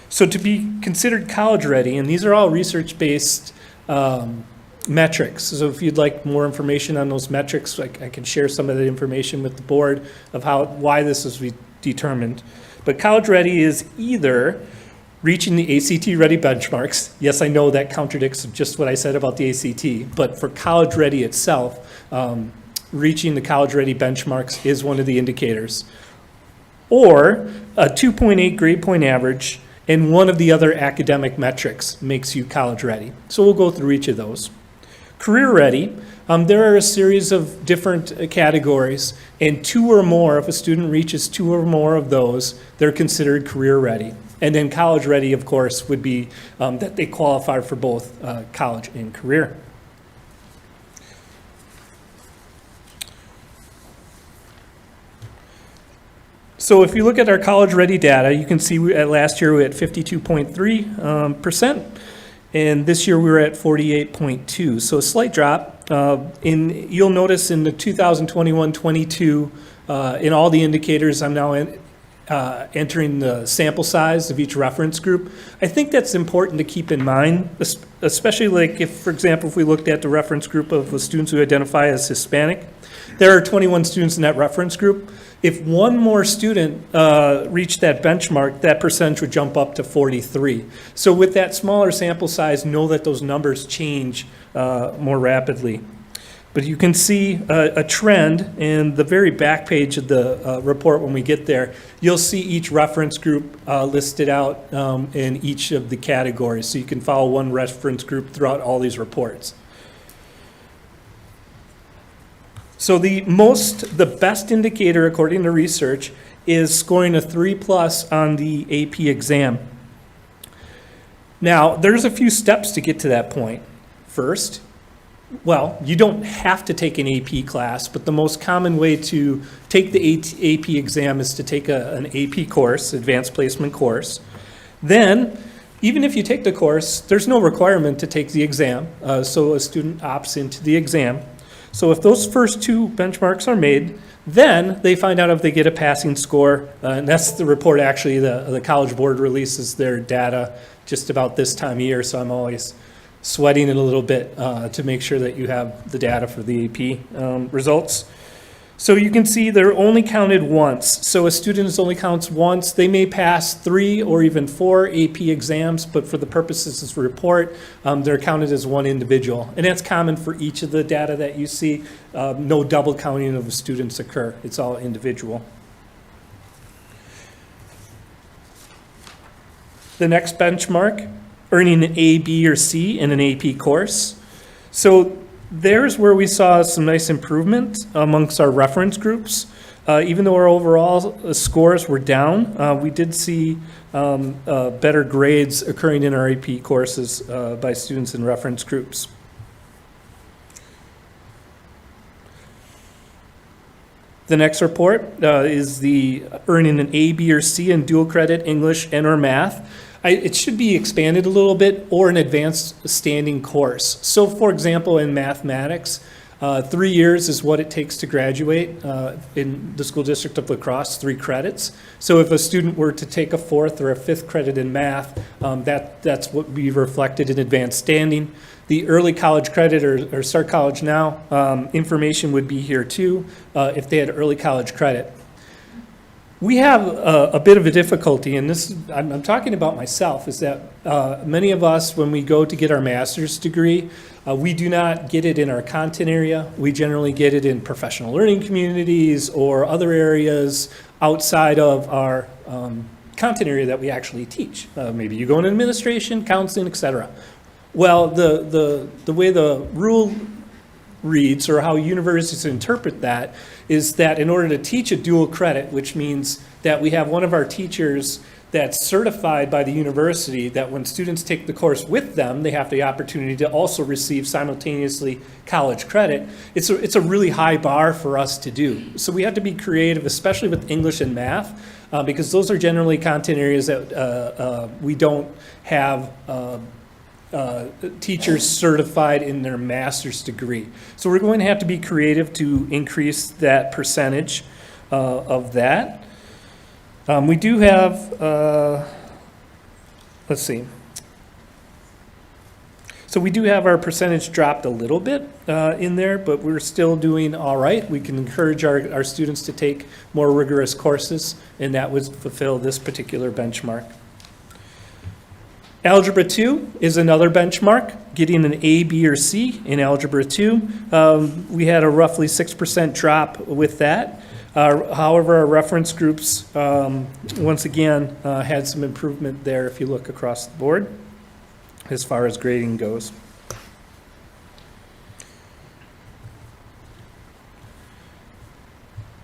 So to be considered college ready, and these are all research-based metrics. So if you'd like more information on those metrics, I can share some of that information with the board of why this was determined. But college ready is either reaching the ACT ready benchmarks. Yes, I know that contradicts just what I said about the ACT, but for college ready itself, reaching the college ready benchmarks is one of the indicators. Or a 2.8 grade point average and one of the other academic metrics makes you college ready. So we'll go through each of those. Career ready, there are a series of different categories, and two or more, if a student reaches two or more of those, they're considered career ready. And then college ready, of course, would be that they qualify for both college and career. So if you look at our college ready data, you can see last year we were at 52.3%, and this year we were at 48.2%. So a slight drop. You'll notice in the 2021-22, in all the indicators, I'm now entering the sample size of each reference group. I think that's important to keep in mind, especially like if, for example, if we looked at the reference group of the students who identify as Hispanic, there are 21 students in that reference group. If one more student reached that benchmark, that percentage would jump up to 43. So with that smaller sample size, know that those numbers change more rapidly. But you can see a trend in the very back page of the report when we get there. You'll see each reference group listed out in each of the categories. So you can follow one reference group throughout all these reports. So the best indicator, according to research, is scoring a 3+ on the AP exam. Now, there's a few steps to get to that point. First, well, you don't have to take an AP class, but the most common way to take the AP exam is to take an AP course, advanced placement course. Then, even if you take the course, there's no requirement to take the exam, so a student opts into the exam. So if those first two benchmarks are made, then they find out if they get a passing score, and that's the report actually, the College Board releases their data just about this time of year, so I'm always sweating it a little bit to make sure that you have the data for the AP results. So you can see they're only counted once. So a student only counts once. They may pass 3 or even 4 AP exams, but for the purposes of the report, they're counted as one individual. And that's common for each of the data that you see. No double counting of students occur. It's all individual. The next benchmark, earning an A, B, or C in an AP course. So there's where we saw some nice improvement amongst our reference groups. Even though our overall scores were down, we did see better grades occurring in our AP courses by students in reference groups. The next report is the earning an A, B, or C in dual credit English and/or math. It should be expanded a little bit, or an advanced standing course. So for example, in mathematics, 3 years is what it takes to graduate in the school district of La Crosse, 3 credits. So if a student were to take a 4th or a 5th credit in math, that's what would be reflected in advanced standing. The early college credit or Start College Now information would be here too if they had early college credit. We have a bit of a difficulty, and this I'm talking about myself, is that many of us, when we go to get our master's degree, we do not get it in our content area. We generally get it in professional learning communities or other areas outside of our content area that we actually teach. Maybe you go in administration, counseling, etc. Well, the way the rule reads, or how universities interpret that, is that in order to teach a dual credit, which means that we have one of our teachers that's certified by the university, that when students take the course with them, they have the opportunity to also receive simultaneously college credit. It's a really high bar for us to do. So we have to be creative, especially with English and math, because those are generally content areas that we don't have teachers certified in their master's degree. So we're going to have to be creative to increase that percentage of that. We do have, let's see. So we do have our percentage dropped a little bit in there, but we're still doing all right. We can encourage our students to take more rigorous courses, and that would fulfill this particular benchmark. Algebra 2 is another benchmark, getting an A, B, or C in Algebra 2. We had a roughly 6% drop with that. However, our reference groups, once again, had some improvement there if you look across the board as far as grading goes.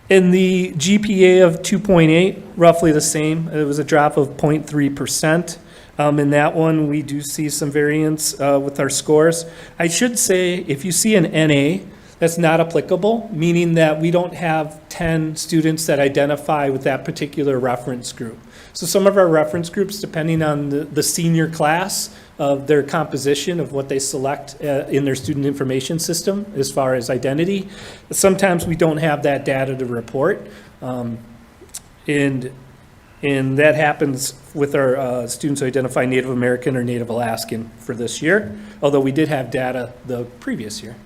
In the GPA of 2.8, roughly the same. It was a drop of 0.3%. In that one, we do see some variance with our scores. I should say, if you see an NA, that's not applicable, meaning that we don't have 10 students that identify with that particular reference group. So some of our reference groups, depending on the senior class of their composition of what they select in their student information system as far as identity, sometimes we don't have that data to report. And that happens with our students who identify Native American or Native Alaskan for this year, although we did have data the previous year.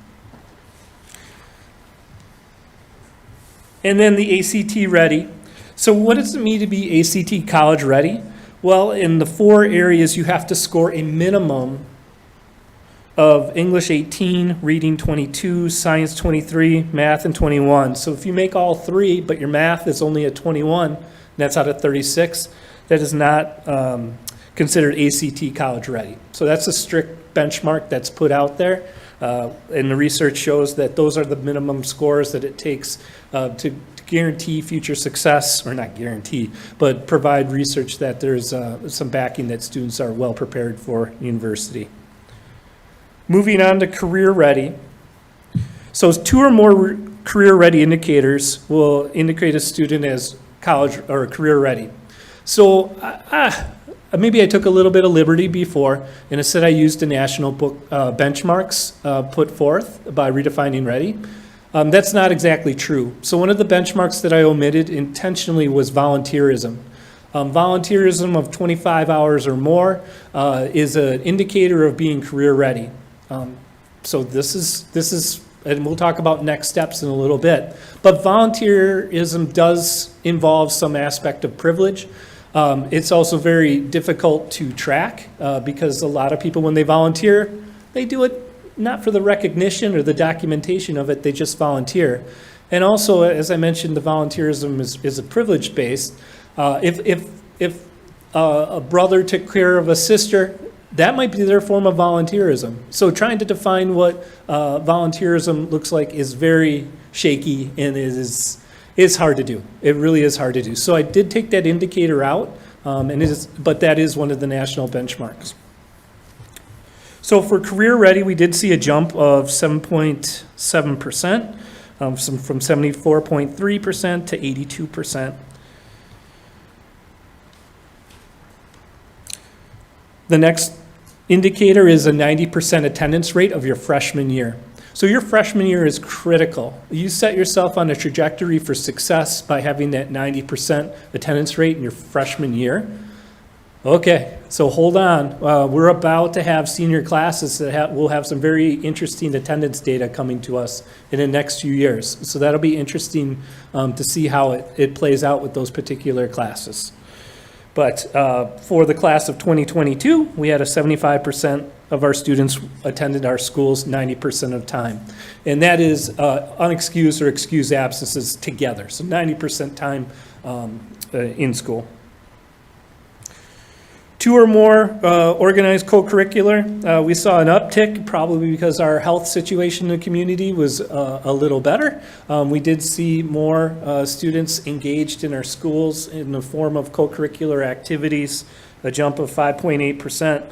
And then the ACT ready. So what does it mean to be ACT college ready? Well, in the 4 areas, you have to score a minimum of English 18, reading 22, science 23, math and 21. So if you make all three, but your math is only at 21, that's out of 36, that is not considered ACT college ready. So that's a strict benchmark that's put out there. And the research shows that those are the minimum scores that it takes to guarantee future success, or not guarantee, but provide research that there's some backing that students are well prepared for university. Moving on to career ready. So 2 or more career ready indicators will indicate a student as college or career ready. So maybe I took a little bit of liberty before, and instead I used the national book benchmarks put forth by Redefining Ready. That's not exactly true. So one of the benchmarks that I omitted intentionally was volunteerism. Volunteerism of 25 hours or more is an indicator of being career ready. So this is, and we'll talk about next steps in a little bit, but volunteerism does involve some aspect of privilege. It's also very difficult to track because a lot of people, when they volunteer, they do it not for the recognition or the documentation of it, they just volunteer. And also, as I mentioned, the volunteerism is a privilege-based. If a brother took care of a sister, that might be their form of volunteerism. So trying to define what volunteerism looks like is very shaky, and is hard to do. It really is hard to do. So I did take that indicator out, but that is one of the national benchmarks. So for career ready, we did see a jump of 7.7%, from 74.3% to 82%. The next indicator is a 90% attendance rate of your freshman year. So your freshman year is critical. You set yourself on a trajectory for success by having that 90% attendance rate in your freshman year. Okay, so hold on. We're about to have senior classes that will have some very interesting attendance data coming to us in the next few years. So that'll be interesting to see how it plays out with those particular classes. But for the class of 2022, we had a 75% of our students attended our schools 90% of the time. And that is unexcused or excused absences together. So 90% time in school. 2 or more organized co-curricular. We saw an uptick, probably because our health situation in the community was a little better. We did see more students engaged in our schools in the form of co-curricular activities, a jump of 5.8%.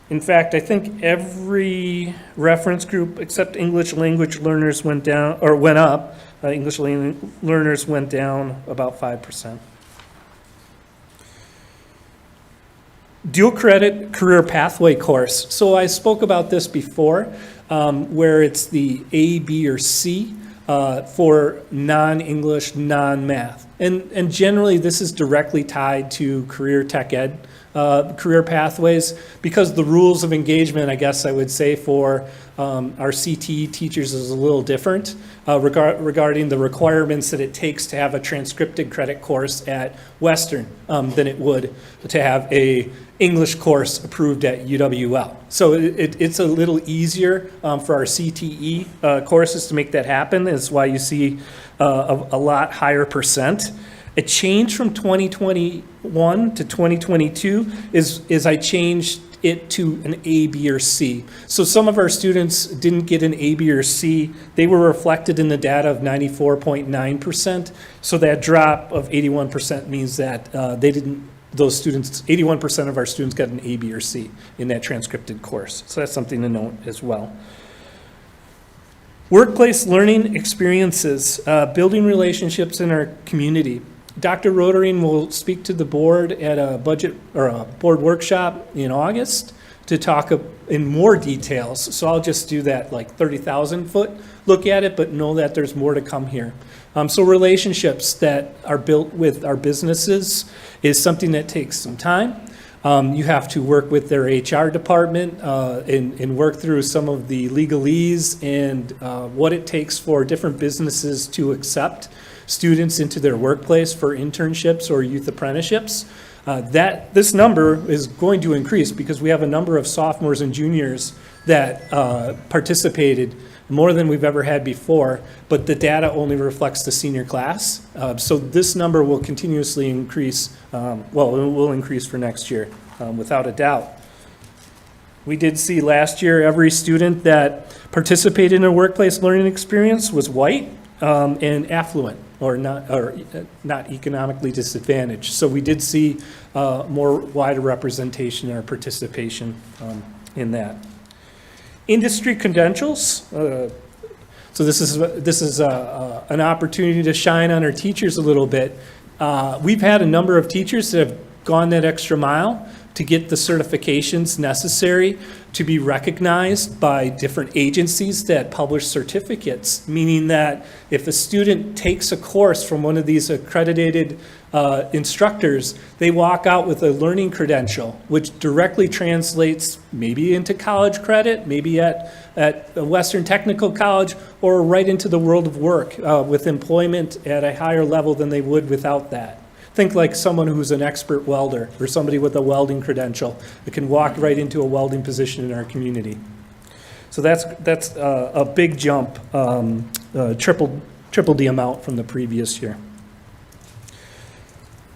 In fact, I think every reference group except English language learners went down, or went up. English learners went down about 5%. Dual credit career pathway course. So I spoke about this before, where it's the A, B, or C for non-English, non-math. And generally this is directly tied to career tech ed career pathways, because the rules of engagement, I guess I would say, for our CTE teachers is a little different regarding the requirements that it takes to have a transcripted credit course at Western than it would to have a English course approved at UWL. So it's a little easier for our CTE courses to make that happen. That's why you see a lot higher percent. A change from 2021 to 2022 is I changed it to an A, B, or C. So some of our students didn't get an A, B, or C. They were reflected in the data of 94.9%. So that drop of 81% means that those students, 81% of our students got an A, B, or C in that transcripted course. So that's something to note as well. Workplace learning experiences, building relationships in our community. Dr. Rotering will speak to the board at a budget or a board workshop in August to talk in more details. So I'll just do that like 30,000 foot look at it, but know that there's more to come here. So relationships that are built with our businesses is something that takes some time. You have to work with their HR department and work through some of the legalese and what it takes for different businesses to accept students into their workplace for internships or youth apprenticeships. This number is going to increase because we have a number of sophomores and juniors that participated more than we've ever had before, but the data only reflects the senior class. So this number will continuously increase, it will increase for next year, without a doubt. We did see last year every student that participated in a workplace learning experience was white and affluent, or not economically disadvantaged. So we did see more wider representation in our participation in that. Industry credentials. So this is an opportunity to shine on our teachers a little bit. We've had a number of teachers that have gone that extra mile to get the certifications necessary to be recognized by different agencies that publish certificates, meaning that if a student takes a course from one of these accredited instructors, they walk out with a learning credential, which directly translates maybe into college credit, maybe at a Western Technical College, or right into the world of work with employment at a higher level than they would without that. Think like someone who's an expert welder or somebody with a welding credential that can walk right into a welding position in our community. So that's a big jump, triple the amount from the previous year.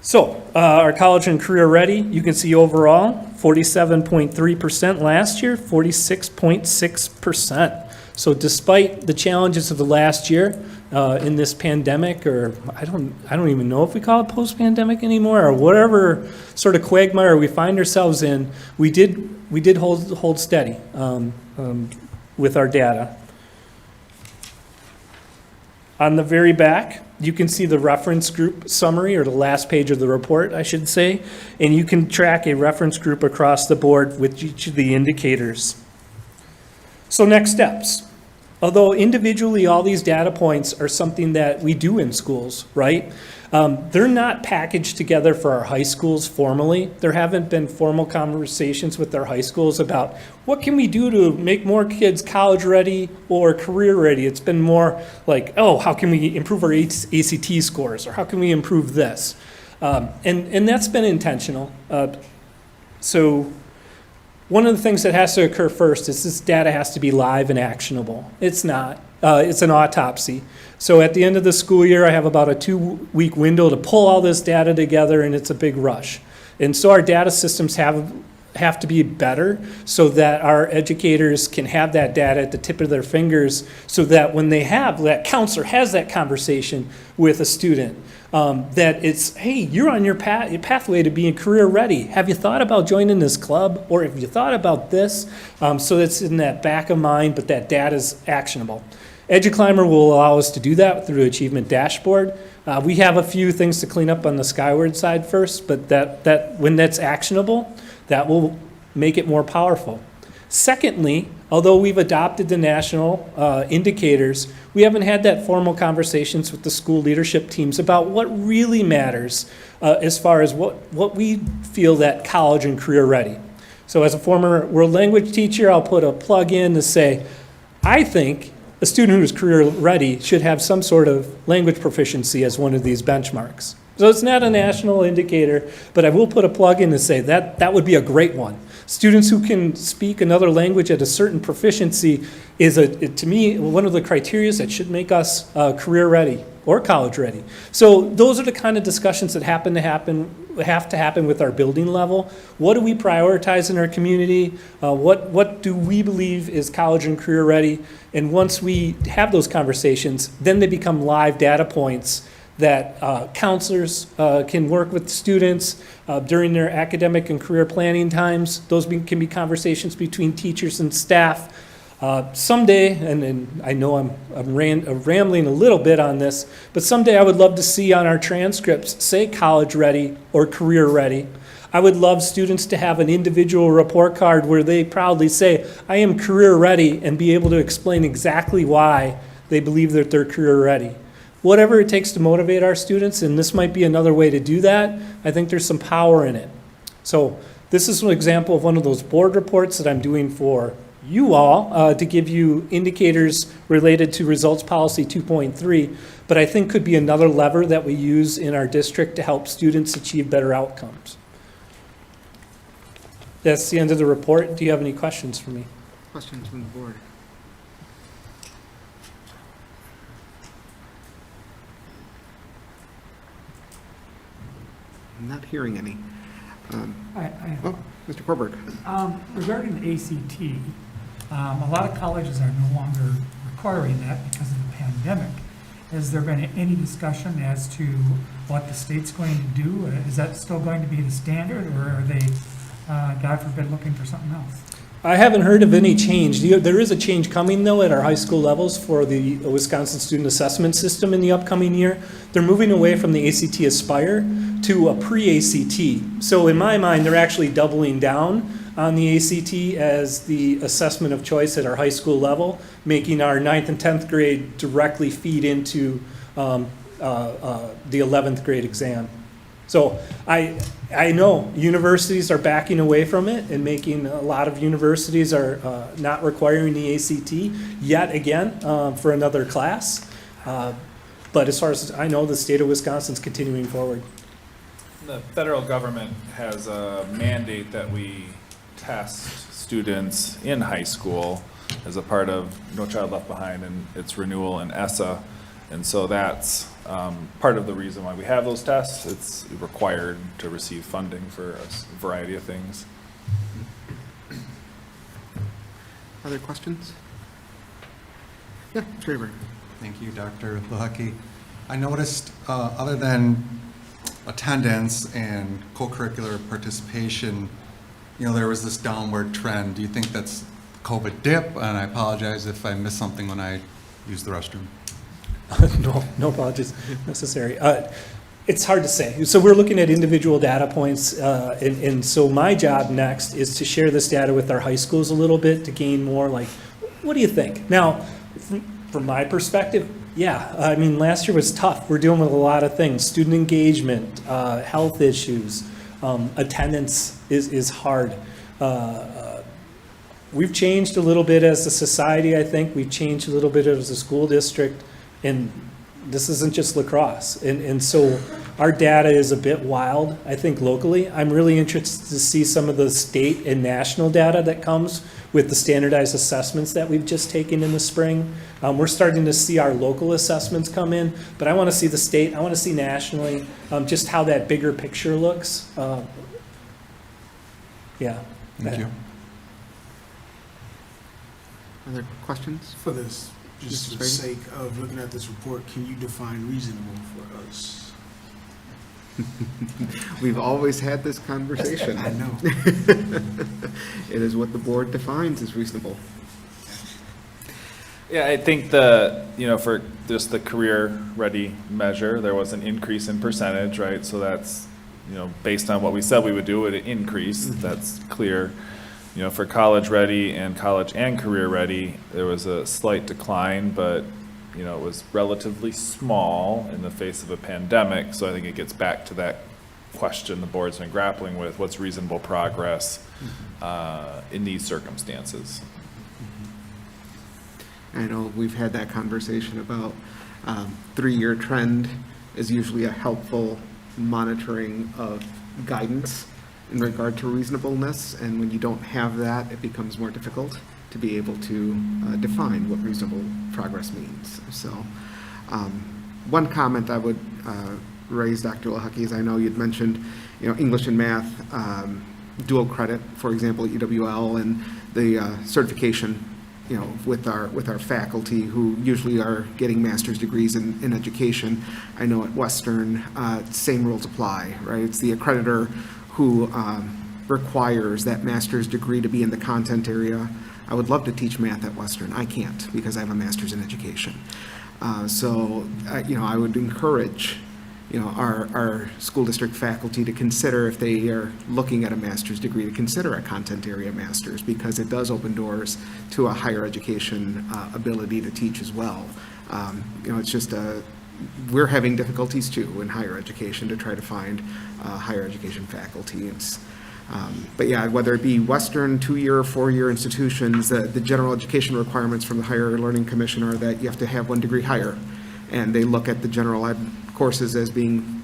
So our college and career ready, you can see overall 47.3% last year, 46.6%. So despite the challenges of the last year, in this pandemic, or I don't even know if we call it post-pandemic anymore, or whatever sort of quagmire we find ourselves in, we did hold steady with our data. On the very back, you can see the reference group summary, or the last page of the report, I should say, and you can track a reference group across the board with each of the indicators. So next steps. Although individually all these data points are something that we do in schools, right? They're not packaged together for our high schools formally. There haven't been formal conversations with our high schools about what can we do to make more kids college ready or career ready. It's been more like, oh, how can we improve our ACT scores, or how can we improve this? And that's been intentional. So one of the things that has to occur first is this data has to be live and actionable. It's not. It's an autopsy. So at the end of the school year, I have about a 2-week window to pull all this data together, and it's a big rush. And so our data systems have to be better so that our educators can have that data at the tip of their fingers, so that when they have, that counselor has that conversation with a student, that it's, hey, you're on your pathway to being career ready. Have you thought about joining this club? Or have you thought about this? So it's in that back of mind, but that data is actionable. EduClimber will allow us to do that through the Achievement Dashboard. We have a few things to clean up on the Skyward side first, but that when that's actionable, that will make it more powerful. Secondly, although we've adopted the national indicators, we haven't had that formal conversations with the school leadership teams about what really matters as far as what we feel that college and career ready. So as a former world language teacher, I'll put a plug in to say, I think a student who's career ready should have some sort of language proficiency as one of these benchmarks. So it's not a national indicator, but I will put a plug in to say that would be a great one. Students who can speak another language at a certain proficiency is, to me, one of the criteria that should make us career ready or college ready. So those are the kind of discussions that have to happen with our building level. What do we prioritize in our community? What do we believe is college and career ready? And once we have those conversations, then they become live data points that counselors can work with students during their academic and career planning times. Those can be conversations between teachers and staff. Someday, and I know I'm rambling a little bit on this, but someday I would love to see on our transcripts say college ready or career ready. I would love students to have an individual report card where they proudly say, I am career ready, and be able to explain exactly why they believe that they're career ready. Whatever it takes to motivate our students, and this might be another way to do that, I think there's some power in it. So this is an example of one of those board reports that I'm doing for you all to give you indicators related to Results Policy 2.3, but I think could be another lever that we use in our district to help students achieve better outcomes. That's the end of the report. Do you have any questions for me? Questions from the board? I'm not hearing any. Oh, Mr. Korberg. Regarding the ACT, a lot of colleges are no longer requiring that because of the pandemic. Has there been any discussion as to what the state's going to do? Is that still going to be the standard, or are they, God forbid, looking for something else? I haven't heard of any change. There is a change coming, though, at our high school levels for the Wisconsin Student Assessment System in the upcoming year. They're moving away from the ACT Aspire to a pre-ACT. So in my mind, they're actually doubling down on the ACT as the assessment of choice at our high school level, making our 9th and 10th grade directly feed into the 11th grade exam. So I know universities are backing away from it, and making a lot of universities are not requiring the ACT yet again for another class. But as far as I know, the state of Wisconsin's continuing forward. The federal government has a mandate that we test students in high school as a part of No Child Left Behind and its renewal in ESSA. And so that's part of the reason why we have those tests. It's required to receive funding for a variety of things. Other questions? Yeah, Trevor. Thank you, Dr. Lahaki. I noticed, other than attendance and co-curricular participation, there was this downward trend. Do you think that's COVID dip? And I apologize if I missed something when I used the restroom. No apologies necessary. It's hard to say. So we're looking at individual data points, and so my job next is to share this data with our high schools a little bit to gain more, like, what do you think? Now, from my perspective, yeah, I mean, last year was tough. We're dealing with a lot of things: student engagement, health issues, attendance is hard. We've changed a little bit as a society, I think. We've changed a little bit as a school district. And this isn't just La Crosse. And so our data is a bit wild, I think, locally. I'm really interested to see some of the state and national data that comes with the standardized assessments that we've just taken in the spring. We're starting to see our local assessments come in, but I want to see the state, I want to see nationally, just how that bigger picture looks. Yeah. Thank you. Other questions? For this, just for the sake of looking at this report, can you define reasonable for us? We've always had this conversation. I know. It is what the board defines as reasonable. Yeah, I think for just the career ready measure, there was an increase in percentage, right? So that's, based on what we said we would do, it would increase. That's clear. For college ready and college and career ready, there was a slight decline, but, it was relatively small in the face of a pandemic. So I think it gets back to that question the board's been grappling with: what's reasonable progress in these circumstances? I know we've had that conversation about 3-year trend is usually a helpful monitoring of guidance in regard to reasonableness, and when you don't have that, it becomes more difficult to be able to define what reasonable progress means. So one comment I would raise, Dr. Lahaki, is I know you'd mentioned, English and math, dual credit, for example, at UWL, and the certification, with our faculty who usually are getting master's degrees in education. I know at Western, same rules apply, right? It's the accreditor who requires that master's degree to be in the content area. I would love to teach math at Western. I can't because I have a master's in education. So I would encourage, our school district faculty to consider, if they are looking at a master's degree, to consider a content area master's, because it does open doors to a higher education ability to teach as well. It's just we're having difficulties too in higher education to try to find higher education faculty. But yeah, whether it be Western 2-year or 4-year institutions, the general education requirements from the Higher Learning Commission are that you have to have 1 degree higher. And they look at the general ed courses as being,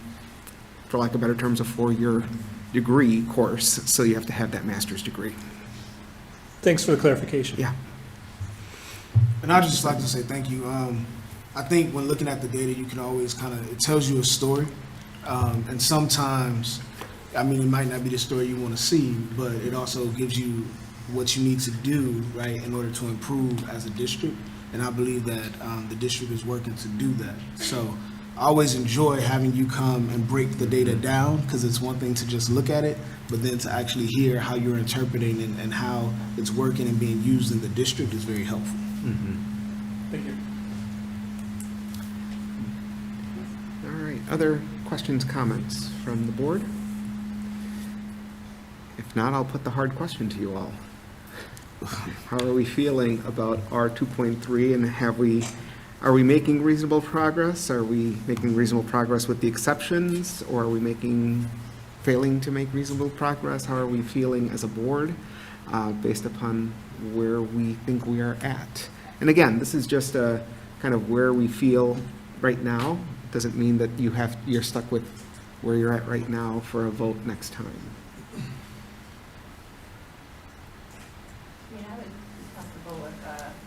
for lack of better terms, a 4-year degree course, so you have to have that master's degree. Thanks for the clarification. Yeah. And I'd just like to say thank you. I think when looking at the data, you can always it tells you a story. And sometimes, I mean, it might not be the story you want to see, but it also gives you what you need to do, right, in order to improve as a district. And I believe that the district is working to do that. So I always enjoy having you come and break the data down, because it's one thing to just look at it, but then to actually hear how you're interpreting and how it's working and being used in the district is very helpful. Thank you. All right, other questions, comments from the board? If not, I'll put the hard question to you all. How are we feeling about R 2.3, and are we making reasonable progress? Are we making reasonable progress with the exceptions, or are we failing to make reasonable progress? How are we feeling as a board based upon where we think we are at? And again, this is just a kind of where we feel right now. Doesn't mean that you're stuck with where you're at right now for a vote next time. I would be comfortable with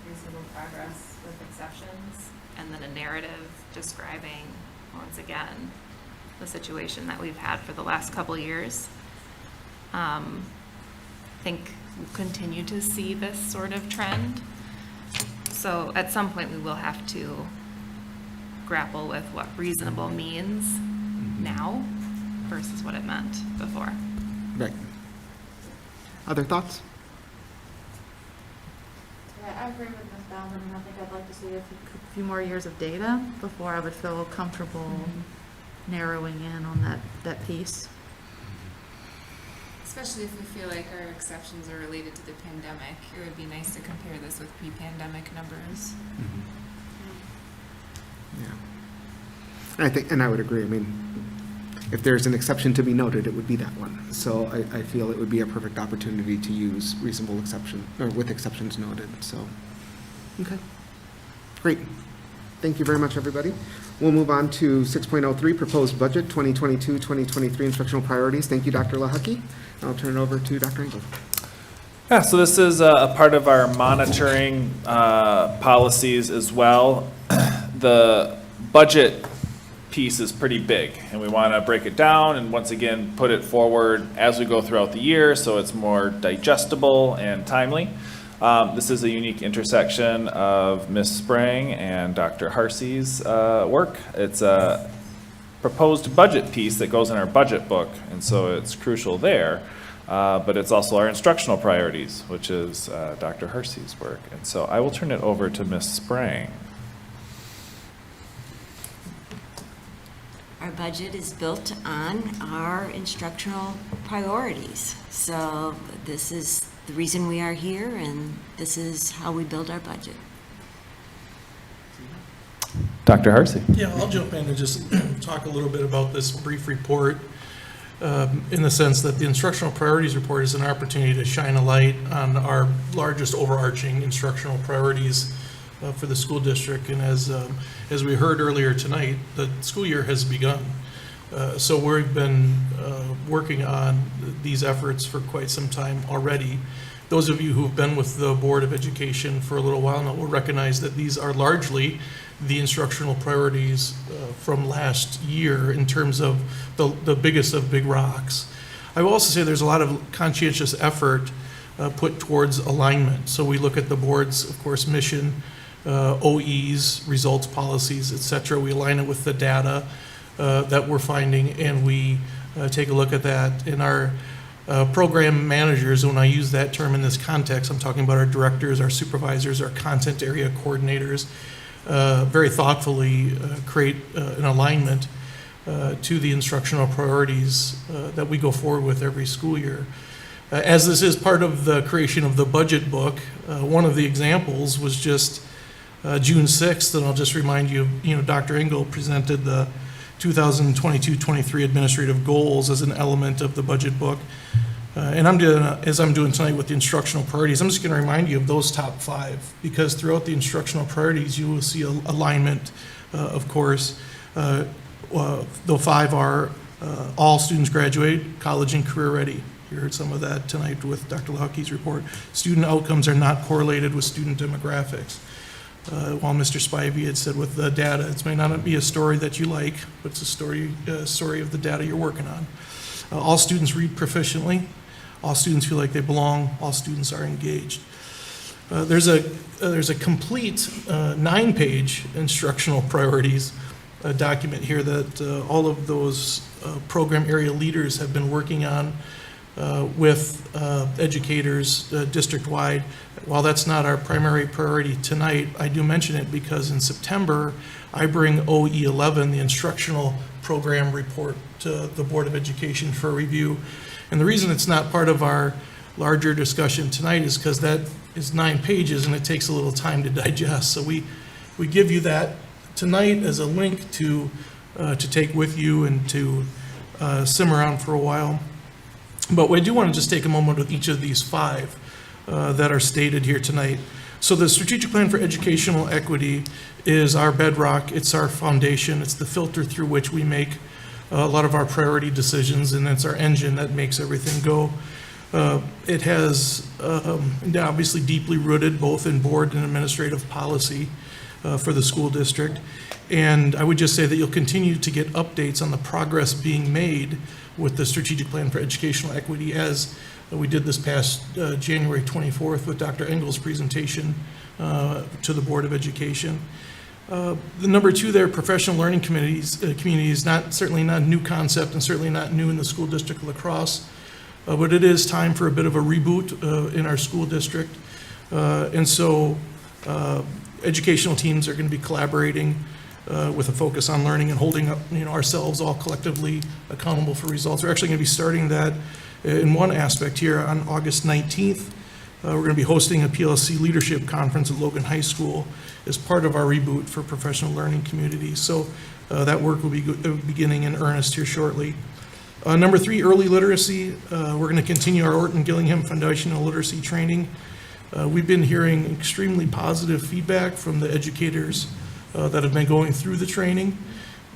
reasonable progress with exceptions, and then a narrative describing, once again, the situation that we've had for the last couple years. I think we'll continue to see this sort of trend. So at some point, we will have to grapple with what reasonable means now versus what it meant before. Right. Other thoughts? Yeah, I agree with Ms. Bauman, and I think I'd like to see a few more years of data before I would feel comfortable narrowing in on that piece. Especially if we feel like our exceptions are related to the pandemic. It would be nice to compare this with pre-pandemic numbers. Yeah. And I would agree. I mean, if there's an exception to be noted, it would be that one. So I feel it would be a perfect opportunity to use reasonable exception, or with exceptions noted, so. Okay. Great. Thank you very much, everybody. We'll move on to 6.03, Proposed Budget 2022-2023 Instructional Priorities. Thank you, Dr. Lahaki. I'll turn it over to Dr. Engel. Yeah, so this is a part of our monitoring policies as well. The budget piece is pretty big, and we want to break it down and once again put it forward as we go throughout the year so it's more digestible and timely. This is a unique intersection of Ms. Sprang and Dr. Harsey's work. It's a proposed budget piece that goes in our budget book, and so it's crucial there. But it's also our instructional priorities, which is Dr. Harsey's work. And so I will turn it over to Ms. Sprang. Our budget is built on our instructional priorities. So this is the reason we are here, and this is how we build our budget. Dr. Harsey. Yeah, I'll jump in and just talk a little bit about this brief report in the sense that the instructional priorities report is an opportunity to shine a light on our largest overarching instructional priorities for the school district. And as we heard earlier tonight, the school year has begun. So we've been working on these efforts for quite some time already. Those of you who've been with the Board of Education for a little while now will recognize that these are largely the instructional priorities from last year in terms of the biggest of big rocks. I will also say there's a lot of conscientious effort put towards alignment. So we look at the board's, of course, mission, OEs, results, policies, et cetera. We align it with the data that we're finding, and we take a look at that. In our program managers, when I use that term in this context, I'm talking about our directors, our supervisors, our content area coordinators, very thoughtfully create an alignment to the instructional priorities that we go forward with every school year. As this is part of the creation of the budget book, one of the examples was just June 6th, and I'll just remind you, Dr. Engel presented the 2022-23 administrative goals as an element of the budget book. And as I'm doing tonight with the instructional priorities, I'm just going to remind you of those top 5, because throughout the instructional priorities, you will see alignment, of course. The 5 are All students graduate college and career ready. You heard some of that tonight with Dr. Lahawke's report. Student outcomes are not correlated with student demographics. While Mr. Spivey had said with the data, it may not be a story that you like, but it's a story of the data you're working on. All students read proficiently. All students feel like they belong. All students are engaged. There's a complete 9-page instructional priorities document here that all of those program area leaders have been working on with educators district-wide. While that's not our primary priority tonight, I do mention it because in September, I bring OE11, the instructional program report, to the Board of Education for review. And the reason it's not part of our larger discussion tonight is because that is 9 pages and it takes a little time to digest. So we give you that tonight as a link to take with you and to simmer on for a while. But we do want to just take a moment with each of these 5 that are stated here tonight. So the strategic plan for educational equity is our bedrock, it's our foundation, it's the filter through which we make a lot of our priority decisions, and it's our engine that makes everything go. It has obviously deeply rooted both in board and administrative policy for the school district. And I would just say that you'll continue to get updates on the progress being made with the strategic plan for educational equity, as we did this past January 24th with Dr. Engel's presentation to the Board of Education. The number 2 there, professional learning community is certainly not a new concept and certainly not new in the school district of La Crosse, but it is time for a bit of a reboot in our school district. And so educational teams are going to be collaborating with a focus on learning and holding up, ourselves all collectively accountable for results. We're actually going to be starting that in one aspect here on August 19th. We're going to be hosting a PLC leadership conference at Logan High School as part of our reboot for professional learning communities. So that work will be beginning in earnest here shortly. Number 3, early literacy. We're going to continue our Orton Gillingham Foundational Literacy Training. We've been hearing extremely positive feedback from the educators that have been going through the training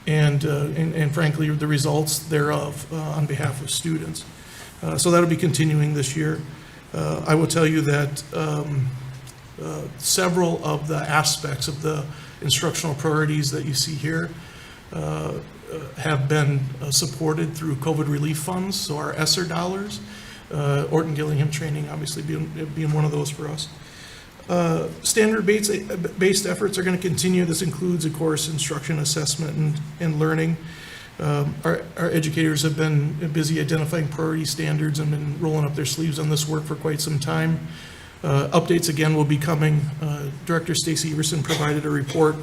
and frankly the results thereof on behalf of students. So that'll be continuing this year. I will tell you that several of the aspects of the instructional priorities that you see here have been supported through COVID relief funds, so our ESSER dollars. Orton Gillingham training obviously being one of those for us. Standard-based efforts are going to continue. This includes, of course, instruction, assessment, and learning. Our educators have been busy identifying priority standards and been rolling up their sleeves on this work for quite some time. Updates again will be coming. Director Stacy Everson provided a report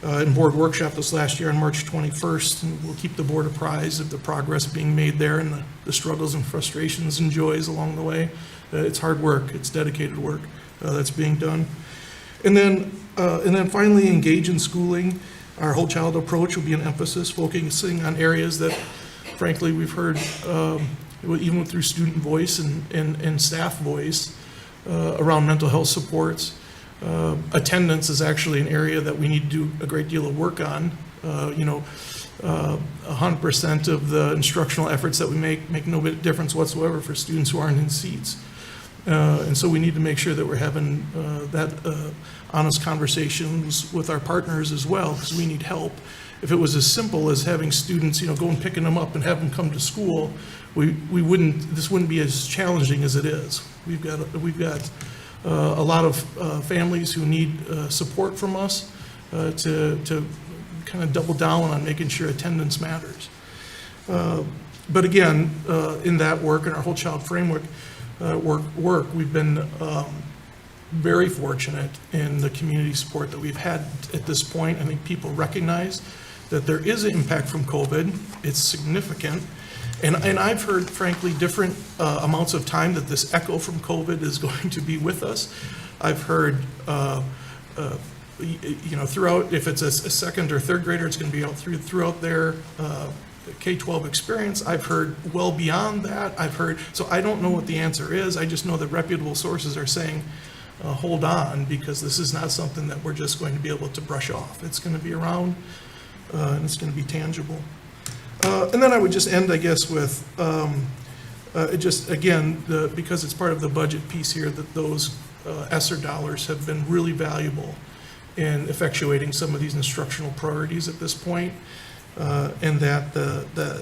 in board workshop this last year on March 21st, and we'll keep the board apprised of the progress being made there and the struggles and frustrations and joys along the way. It's hard work, it's dedicated work that's being done. And then finally, engage in schooling. Our whole child approach will be an emphasis, focusing on areas that, frankly, we've heard, even through student voice and staff voice, around mental health supports. Attendance is actually an area that we need to do a great deal of work on. 100% of the instructional efforts that we make no difference whatsoever for students who aren't in seats. And so we need to make sure that we're having that honest conversations with our partners as well, because we need help. If it was as simple as having students, go and picking them up and have them come to school, this wouldn't be as challenging as it is. We've got a lot of families who need support from us to kind of double down on making sure attendance matters. But again, in that work, in our whole child framework work, we've been very fortunate in the community support that we've had at this point. I think people recognize that there is an impact from COVID. It's significant. And I've heard, frankly, different amounts of time that this echo from COVID is going to be with us. I've heard, throughout, if it's a second or third grader, it's going to be out throughout their K-12 experience. I've heard well beyond that. So I don't know what the answer is. I just know that reputable sources are saying, hold on, because this is not something that we're just going to be able to brush off. It's going to be around, and it's going to be tangible. And then I would just end, I guess, with, because it's part of the budget piece here, that those ESSER dollars have been really valuable in effectuating some of these instructional priorities at this point, and that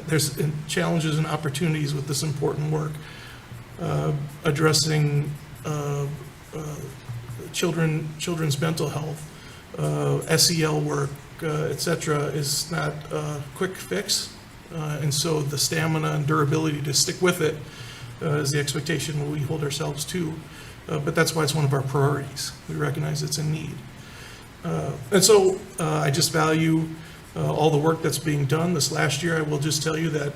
there's challenges and opportunities with this important work. Addressing children's mental health, SEL work, et cetera, is not a quick fix. And so the stamina and durability to stick with it is the expectation we hold ourselves to. But that's why it's one of our priorities. We recognize it's a need. And so I just value all the work that's being done. This last year, I will just tell you that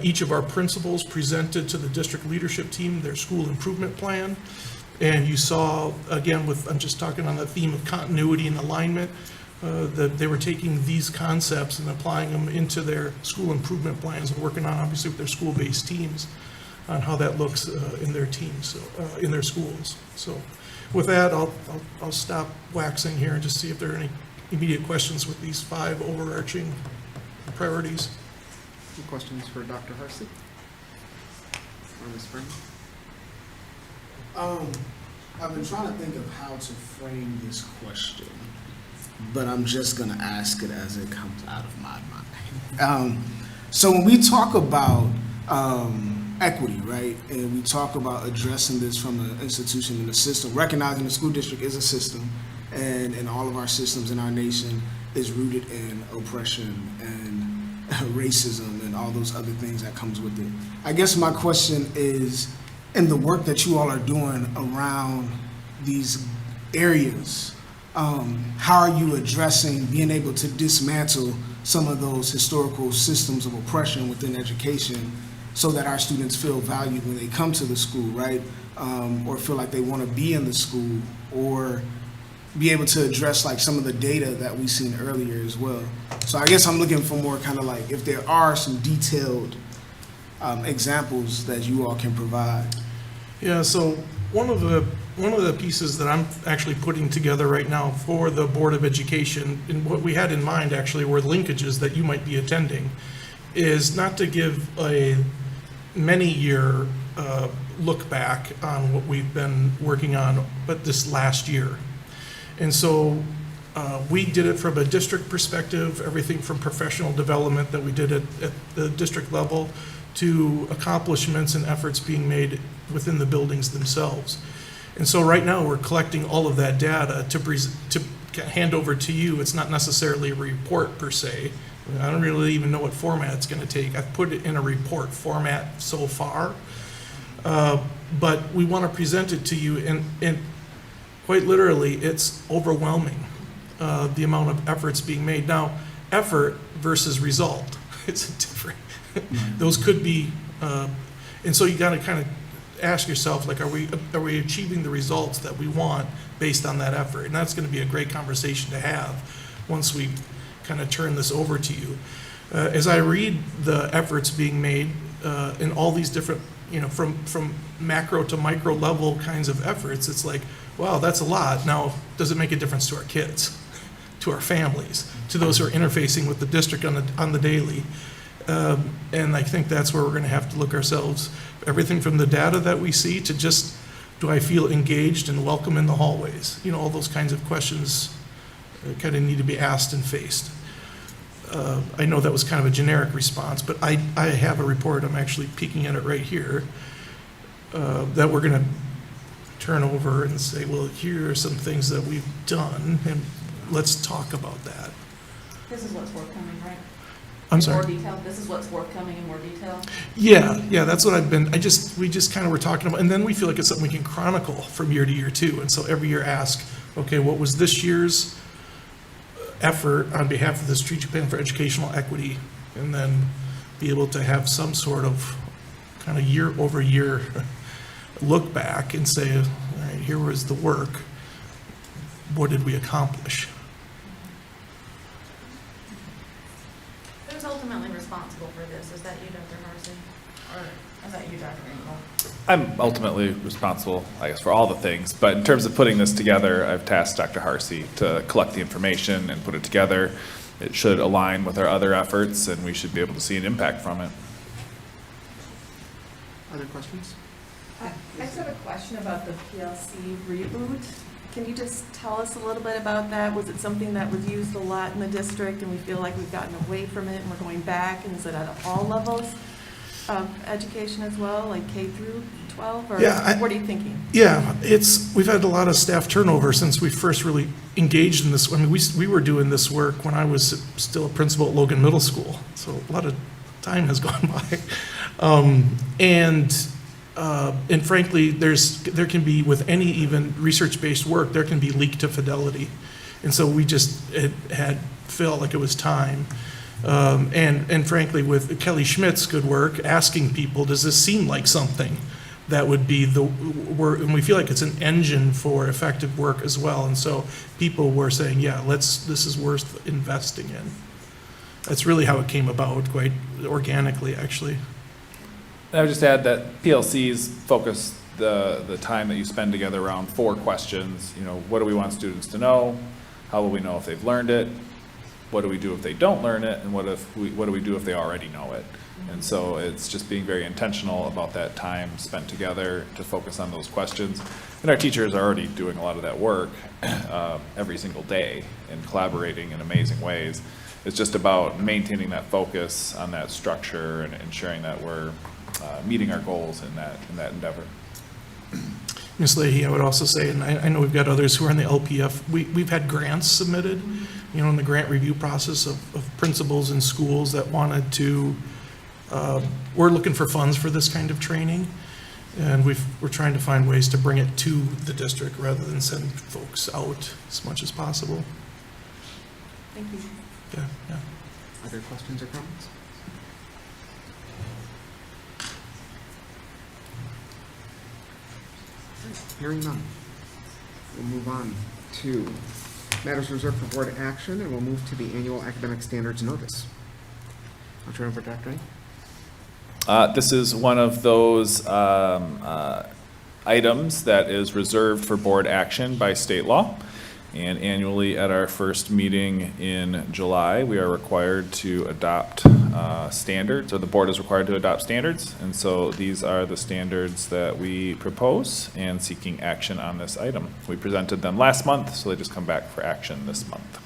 each of our principals presented to the district leadership team their school improvement plan. And you saw, again, I'm just talking on the theme of continuity and alignment, that they were taking these concepts and applying them into their school improvement plans and working on, obviously, with their school-based teams on how that looks in their teams, in their schools. So with that, I'll stop waxing here and just see if there are any immediate questions with these 5 overarching priorities. Any questions for Dr. Harsey? Or Ms. Spring? I've been trying to think of how to frame this question, but I'm just going to ask it as it comes out of my mind. So when we talk about equity, right, and we talk about addressing this from an institution and a system, recognizing the school district is a system, and all of our systems in our nation is rooted in oppression and racism and all those other things that comes with it. I guess my question is, in the work that you all are doing around these areas, how are you addressing being able to dismantle some of those historical systems of oppression within education so that our students feel valued when they come to the school, right? Or feel like they want to be in the school, or be able to address like some of the data that we've seen earlier as well. So I guess I'm looking for more kind of like if there are some detailed examples that you all can provide. Yeah, so one of the pieces that I'm actually putting together right now for the Board of Education, and what we had in mind actually were linkages that you might be attending, is not to give a many-year look back on what we've been working on, but this last year. And so we did it from a district perspective, everything from professional development that we did at the district level to accomplishments and efforts being made within the buildings themselves. And so right now we're collecting all of that data to hand over to you. It's not necessarily a report per se. I don't really even know what format it's going to take. I've put it in a report format so far, but we want to present it to you, and quite literally, it's overwhelming, the amount of efforts being made. Now, effort versus result, it's different. Those could be, and so you got to kind of ask yourself, like, are we achieving the results that we want based on that effort? And that's going to be a great conversation to have once we kind of turn this over to you. As I read the efforts being made in all these different, from macro to micro level kinds of efforts, it's like, wow, that's a lot. Now, does it make a difference to our kids, to our families, to those who are interfacing with the district on the daily? And I think that's where we're going to have to look ourselves, everything from the data that we see to just, do I feel engaged and welcome in the hallways? All those kinds of questions kind of need to be asked and faced. I know that was kind of a generic response, but I have a report, I'm actually peeking at it right here, that we're going to turn over and say, well, here are some things that we've done, and let's talk about that. This is what's forthcoming, right? I'm sorry? In more detail? This is what's forthcoming in more detail? Yeah, that's what we just kind of were talking about, and then we feel like it's something we can chronicle from year to year too, and so every year ask, okay, what was this year's effort on behalf of the Strategic Plan for Educational Equity, and then be able to have some sort of kind of year over year look back and say, all right, here was the work, what did we accomplish? Who's ultimately responsible for this? Is that you, Dr. Harsey? Or is that you, Dr. Engel? I'm ultimately responsible, I guess, for all the things, but in terms of putting this together, I've tasked Dr. Harsey to collect the information and put it together. it should align with our other efforts, and we should be able to see an impact from it. Other questions? I just have a question about the PLC reboot. Can you just tell us a little bit about that? Was it something that was used a lot in the district and we feel like we've gotten away from it and we're going back? And is it at all levels of education as well, like K through 12? Or Yeah, what are you thinking? Yeah, we've had a lot of staff turnover since we first really engaged in this. I mean, we were doing this work when I was still a principal at Logan Middle School, so a lot of time has gone by. And frankly, there can be, with any even research-based work, there can be leak to fidelity. And so we just had felt like it was time. And frankly, with Kelly Schmidt's good work, asking people, does this seem like something that would be the work? And we feel like it's an engine for effective work as well. And so people were saying, yeah, this is worth investing in. That's really how it came about, quite organically, actually. I would just add that PLCs focus the time that you spend together around 4 questions. You know, what do we want students to know? How will we know if they've learned it? What do we do if they don't learn it? And what do we do if they already know it? And so it's just being very intentional about that time spent together to focus on those questions. And our teachers are already doing a lot of that work every single day and collaborating in amazing ways. It's just about maintaining that focus on that structure and ensuring that we're meeting our goals in that endeavor. Ms. Leahy, I would also say, and I know we've got others who are in the LPF, we've had grants submitted, you know, in the grant review process of principals in schools that wanted to, we're looking for funds for this kind of training, and we're trying to find ways to bring it to the district rather than send folks out as much as possible. Thank you. Yeah. Other questions or comments? Hearing none. We'll move on to matters reserved for board action, and we'll move to the annual academic standards notice. I'll turn over to Dr. Eng. This is one of those items that is reserved for board action by state law. And annually at our first meeting in July, we are required to adopt standards, or the board is required to adopt standards. And so these are the standards that we propose and seeking action on this item. We presented them last month, so they just come back for action this month.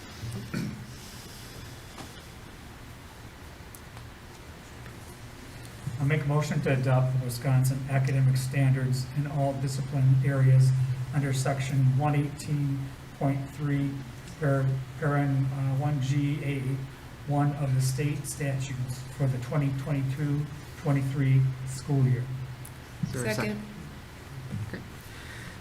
I'll make a motion to adopt the Wisconsin academic standards in all discipline areas under section 118.3, parent 1GA, 1 of the state statutes for the 2022-23 school year. Is there a second? Okay.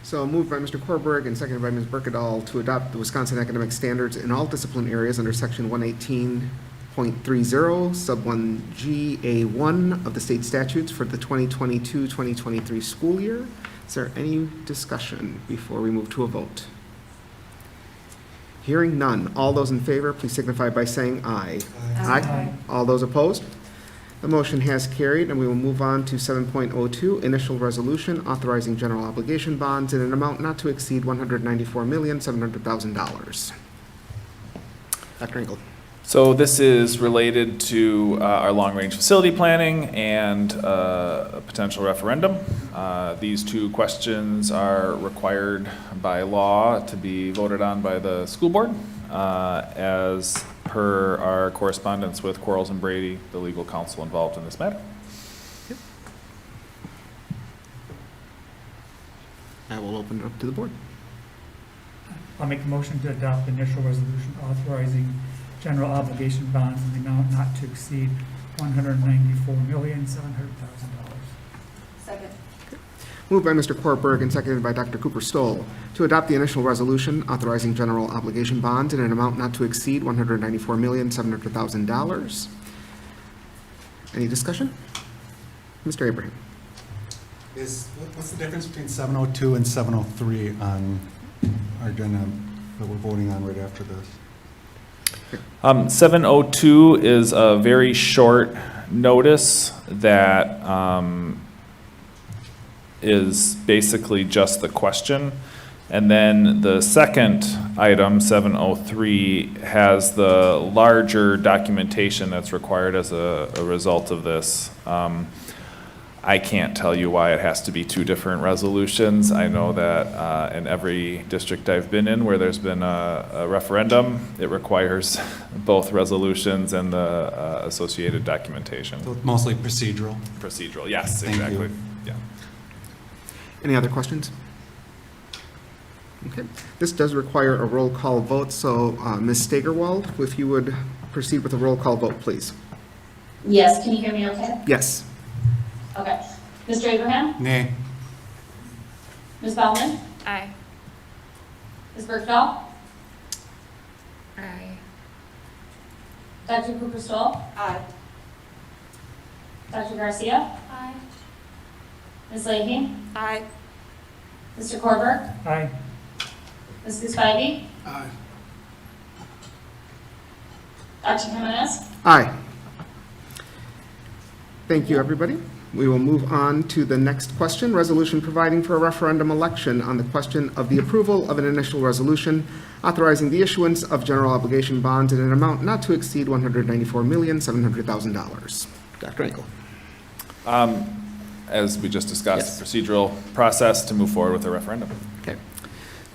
So moved by Mr. Korberg and seconded by Ms. Berkedal to adopt the Wisconsin academic standards in all discipline areas under section 118.30, sub 1GA1 of the state statutes for the 2022-2023 school year. Is there any discussion before we move to a vote? Hearing none. All those in favor, please signify by saying aye. Aye. All those opposed? The motion has carried, and we will move on to 7.02, initial resolution authorizing general obligation bonds in an amount not to exceed $194,700,000. Dr. Engel. So this is related to our long-range facility planning and a potential referendum. These 2 questions are required by law to be voted on by the school board, as per our correspondence with Quarles and Brady, the legal counsel involved in this matter. Yep. I will open it up to the board. I'll make a motion to adopt the initial resolution authorizing general obligation bonds in the amount not to exceed $194,700,000. Second. Moved by Mr. Korberg and seconded by Dr. Cooper Stoll to adopt the initial resolution authorizing general obligation bonds in an amount not to exceed $194,700,000. Any discussion? Mr. Abraham. What's the difference between 702 and 703 on our agenda that we're voting on right after this? 702 is a very short notice that is basically just the question. And then the second item, 703, has the larger documentation that's required as a result of this. I can't tell you why it has to be two different resolutions. I know that in every district I've been in where there's been a referendum, it requires both resolutions and the associated documentation. So mostly procedural. Procedural, yes, Thank you. exactly. Yeah. Any other questions? Okay. This does require a roll call vote, so Ms. Steigerwald, if you would proceed with a roll call vote, please. Yes, can you hear me okay? Yes. Okay. Mr. Abraham? Nay. Ms. Baumann? Aye. Ms. Bergdahl? Aye. Dr. Cooper Stoll? Aye. Dr. Garcia? Aye. Ms. Leahy? Aye. Mr. Korber? Aye. Mrs. Spivey? Aye. Dr. Jimenez? Aye. Thank you, everybody. We will move on to the next question, resolution providing for a referendum election on the question of the approval of an initial resolution authorizing the issuance of general obligation bonds in an amount not to exceed $194,700,000. Dr. Engel. As we just discussed, Yes. procedural process to move forward with a referendum. Okay.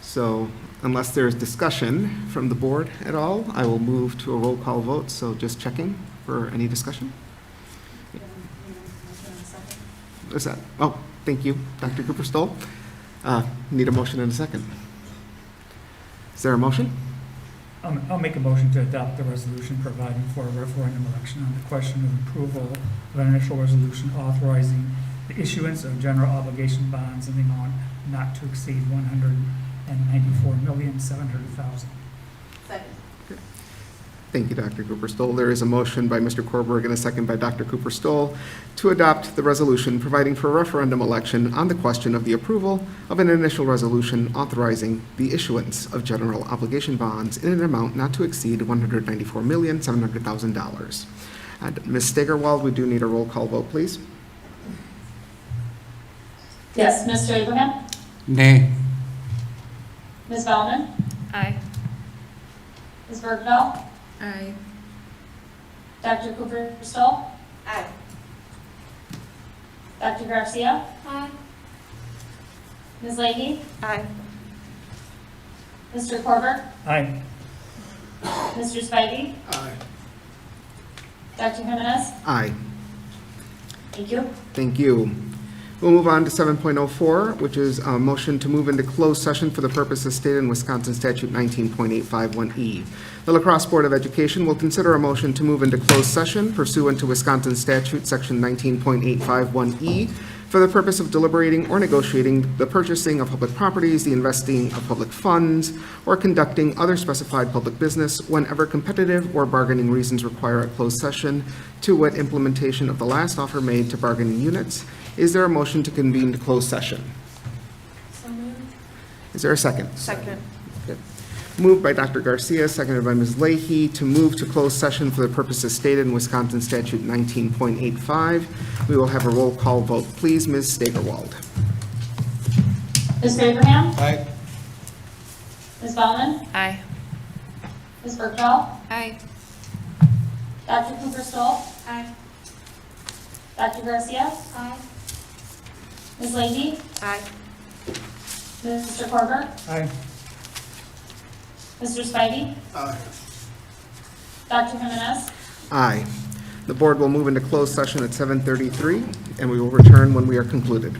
So unless there's discussion from the board at all, I will move to a roll call vote. So just checking for any discussion. What's that? Oh, thank you, Dr. Cooper Stoll. Need a motion and a second. Is there a motion? I'll make a motion to adopt the resolution providing for a referendum election on the question of approval of an initial resolution authorizing the issuance of general obligation bonds in the amount not to exceed $194,700,000. Second. Thank you, Dr. Cooper Stoll. There is a motion by Mr. Korberg and a second by Dr. Cooper Stoll to adopt the resolution providing for a referendum election on the question of the approval of an initial resolution authorizing the issuance of general obligation bonds in an amount not to exceed $194,700,000. And Ms. Steigerwald, we do need a roll call vote, please. Yes, Mr. Abraham? Nay. Ms. Baumann? Aye. Ms. Bergdahl? Aye. Dr. Cooper Stoll? Aye. Dr. Garcia? Aye. Ms. Leahy? Aye. Mr. Korber? Aye. Mr. Spivey? Aye. Dr. Jimenez? Aye. Thank you. Thank you. We'll move on to 7.04, which is a motion to move into closed session for the purposes stated in Wisconsin Statute 19.851E. The La Crosse Board of Education will consider a motion to move into closed session pursuant to Wisconsin Statute Section 19.851E for the purpose of deliberating or negotiating the purchasing of public properties, the investing of public funds, or conducting other specified public business whenever competitive or bargaining reasons require a closed session, to wit, implementation of the last offer made to bargaining units. Is there a motion to convene to closed session? So moved. Is there a second? Second. Okay. Moved by Dr. Garcia, seconded by Ms. Leahy, to move to closed session for the purposes stated in Wisconsin Statute 19.85. We will have a roll call vote. Please, Ms. Steigerwald. Mr. Abraham? Aye. Ms. Baumann? Aye. Ms. Bergdahl? Aye. Dr. Cooper Stoll? Aye. Dr. Garcia? Aye. Ms. Leahy? Aye. Mr. Korber? Aye. Mr. Spivey? Aye. Dr. Jimenez? Aye. The board will move into closed session at 7:33, and we will return when we are concluded.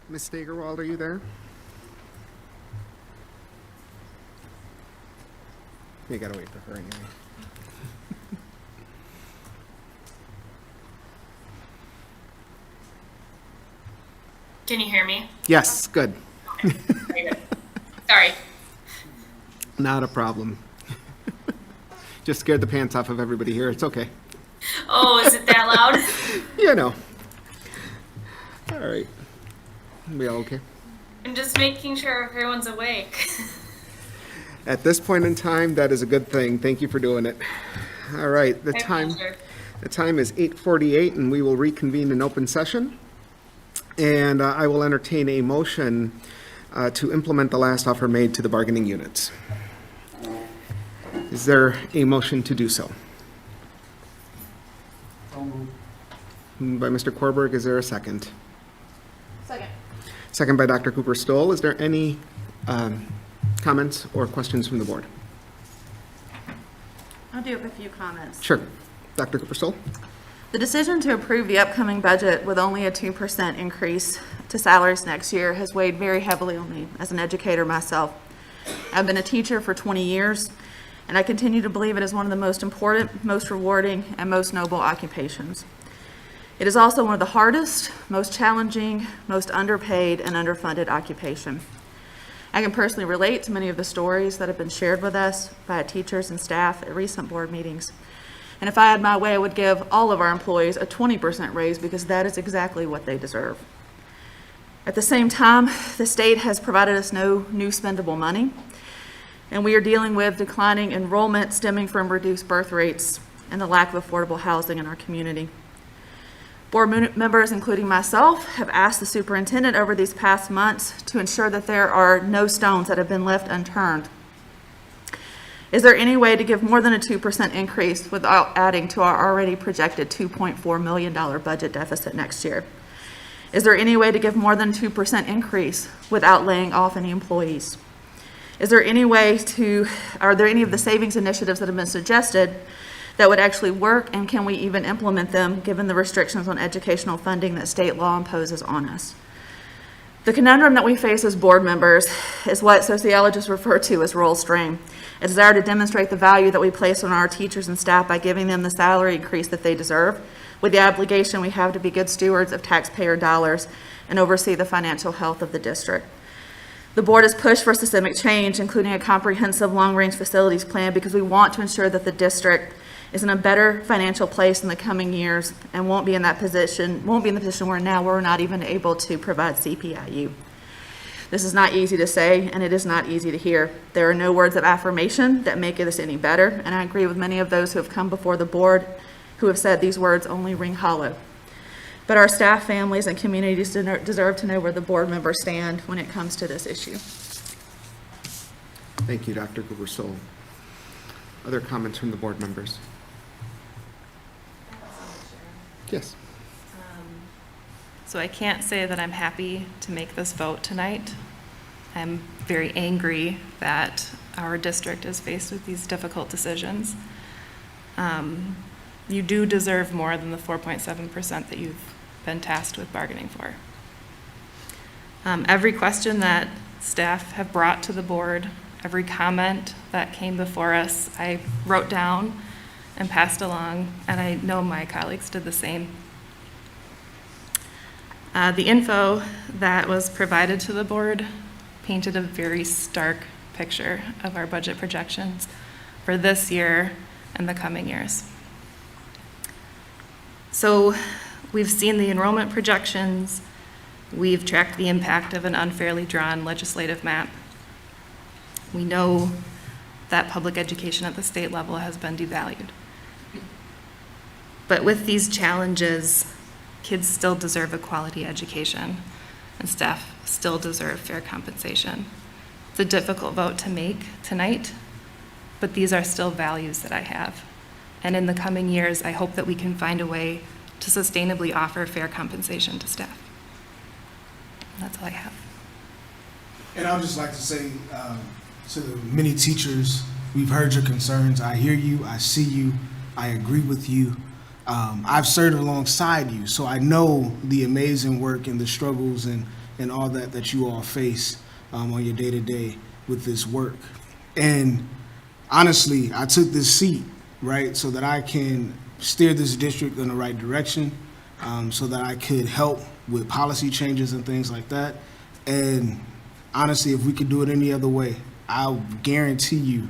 Ms. Steigerwald, are you there? You gotta wait for her anyway. Can you hear me? Yes, good. Very good. Sorry. Not a problem. Just scared the pants off of everybody here. It's okay. Oh, is it that loud? You know. All right. We all okay? I'm just making sure everyone's awake. At this point in time, that is a good thing. Thank you for doing it. All right, the My time pleasure. is 8:48, and we will reconvene in open session. And I will entertain a motion to implement the last offer made to the bargaining units. Is there a motion to do so? Moved by Mr. Korberg. Is there a second? Second. Second by Dr. Cooper Stoll. Is there any comments or questions from the board? I do have a few comments. Sure. Dr. Cooper Stoll? The decision to approve the upcoming budget with only a 2% increase to salaries next year has weighed very heavily on me as an educator myself. I've been a teacher for 20 years, and I continue to believe it is one of the most important, most rewarding, and most noble occupations. It is also one of the hardest, most challenging, most underpaid, and underfunded occupation. I can personally relate to many of the stories that have been shared with us by teachers and staff at recent board meetings. And if I had my way, I would give all of our employees a 20% raise because that is exactly what they deserve. At the same time, the state has provided us no new spendable money, and we are dealing with declining enrollment stemming from reduced birth rates and the lack of affordable housing in our community. Board members, including myself, have asked the superintendent over these past months to ensure that there are no stones that have been left unturned. Is there any way to give more than a 2% increase without adding to our already projected $2.4 million budget deficit next year? Is there any way to give more than a 2% increase without laying off any employees? Is there any way to, are there any of the savings initiatives that have been suggested that would actually work, and can we even implement them given the restrictions on educational funding that state law imposes on us? The conundrum that we face as board members is what sociologists refer to as role strain, a desire to demonstrate the value that we place on our teachers and staff by giving them the salary increase that they deserve, with the obligation we have to be good stewards of taxpayer dollars and oversee the financial health of the district. The board has pushed for systemic change, including a comprehensive long-range facilities plan, because we want to ensure that the district is in a better financial place in the coming years and won't be in the position we're now where we're not even able to provide CPIU. This is not easy to say, and it is not easy to hear. There are no words of affirmation that make this any better, and I agree with many of those who have come before the board who have said these words only ring hollow. But our staff, families, and communities deserve to know where the board members stand when it comes to this issue. Thank you, Dr. Cooper Stoll. Other comments from the board members? Yes. So I can't say that I'm happy to make this vote tonight. I'm very angry that our district is faced with these difficult decisions. You do deserve more than the 4.7% that you've been tasked with bargaining for. Every question that staff have brought to the board, every comment that came before us, I wrote down and passed along, and I know my colleagues did the same. The info that was provided to the board painted a very stark picture of our budget projections for this year and the coming years. So we've seen the enrollment projections, we've tracked the impact of an unfairly drawn legislative map. We know that public education at the state level has been devalued. But with these challenges, kids still deserve a quality education, and staff still deserve fair compensation. It's a difficult vote to make tonight, but these are still values that I have. And in the coming years, I hope that we can find a way to sustainably offer fair compensation to staff. And that's all I have. And I would just like to say to the many teachers, we've heard your concerns. I hear you, I see you, I agree with you. I've served alongside you, so I know the amazing work and the struggles and and all that you all face on your day-to-day with this work. And honestly, I took this seat, right, so that I can steer this district in the right direction, so that I could help with policy changes and things like that. And honestly, if we could do it any other way, I'll guarantee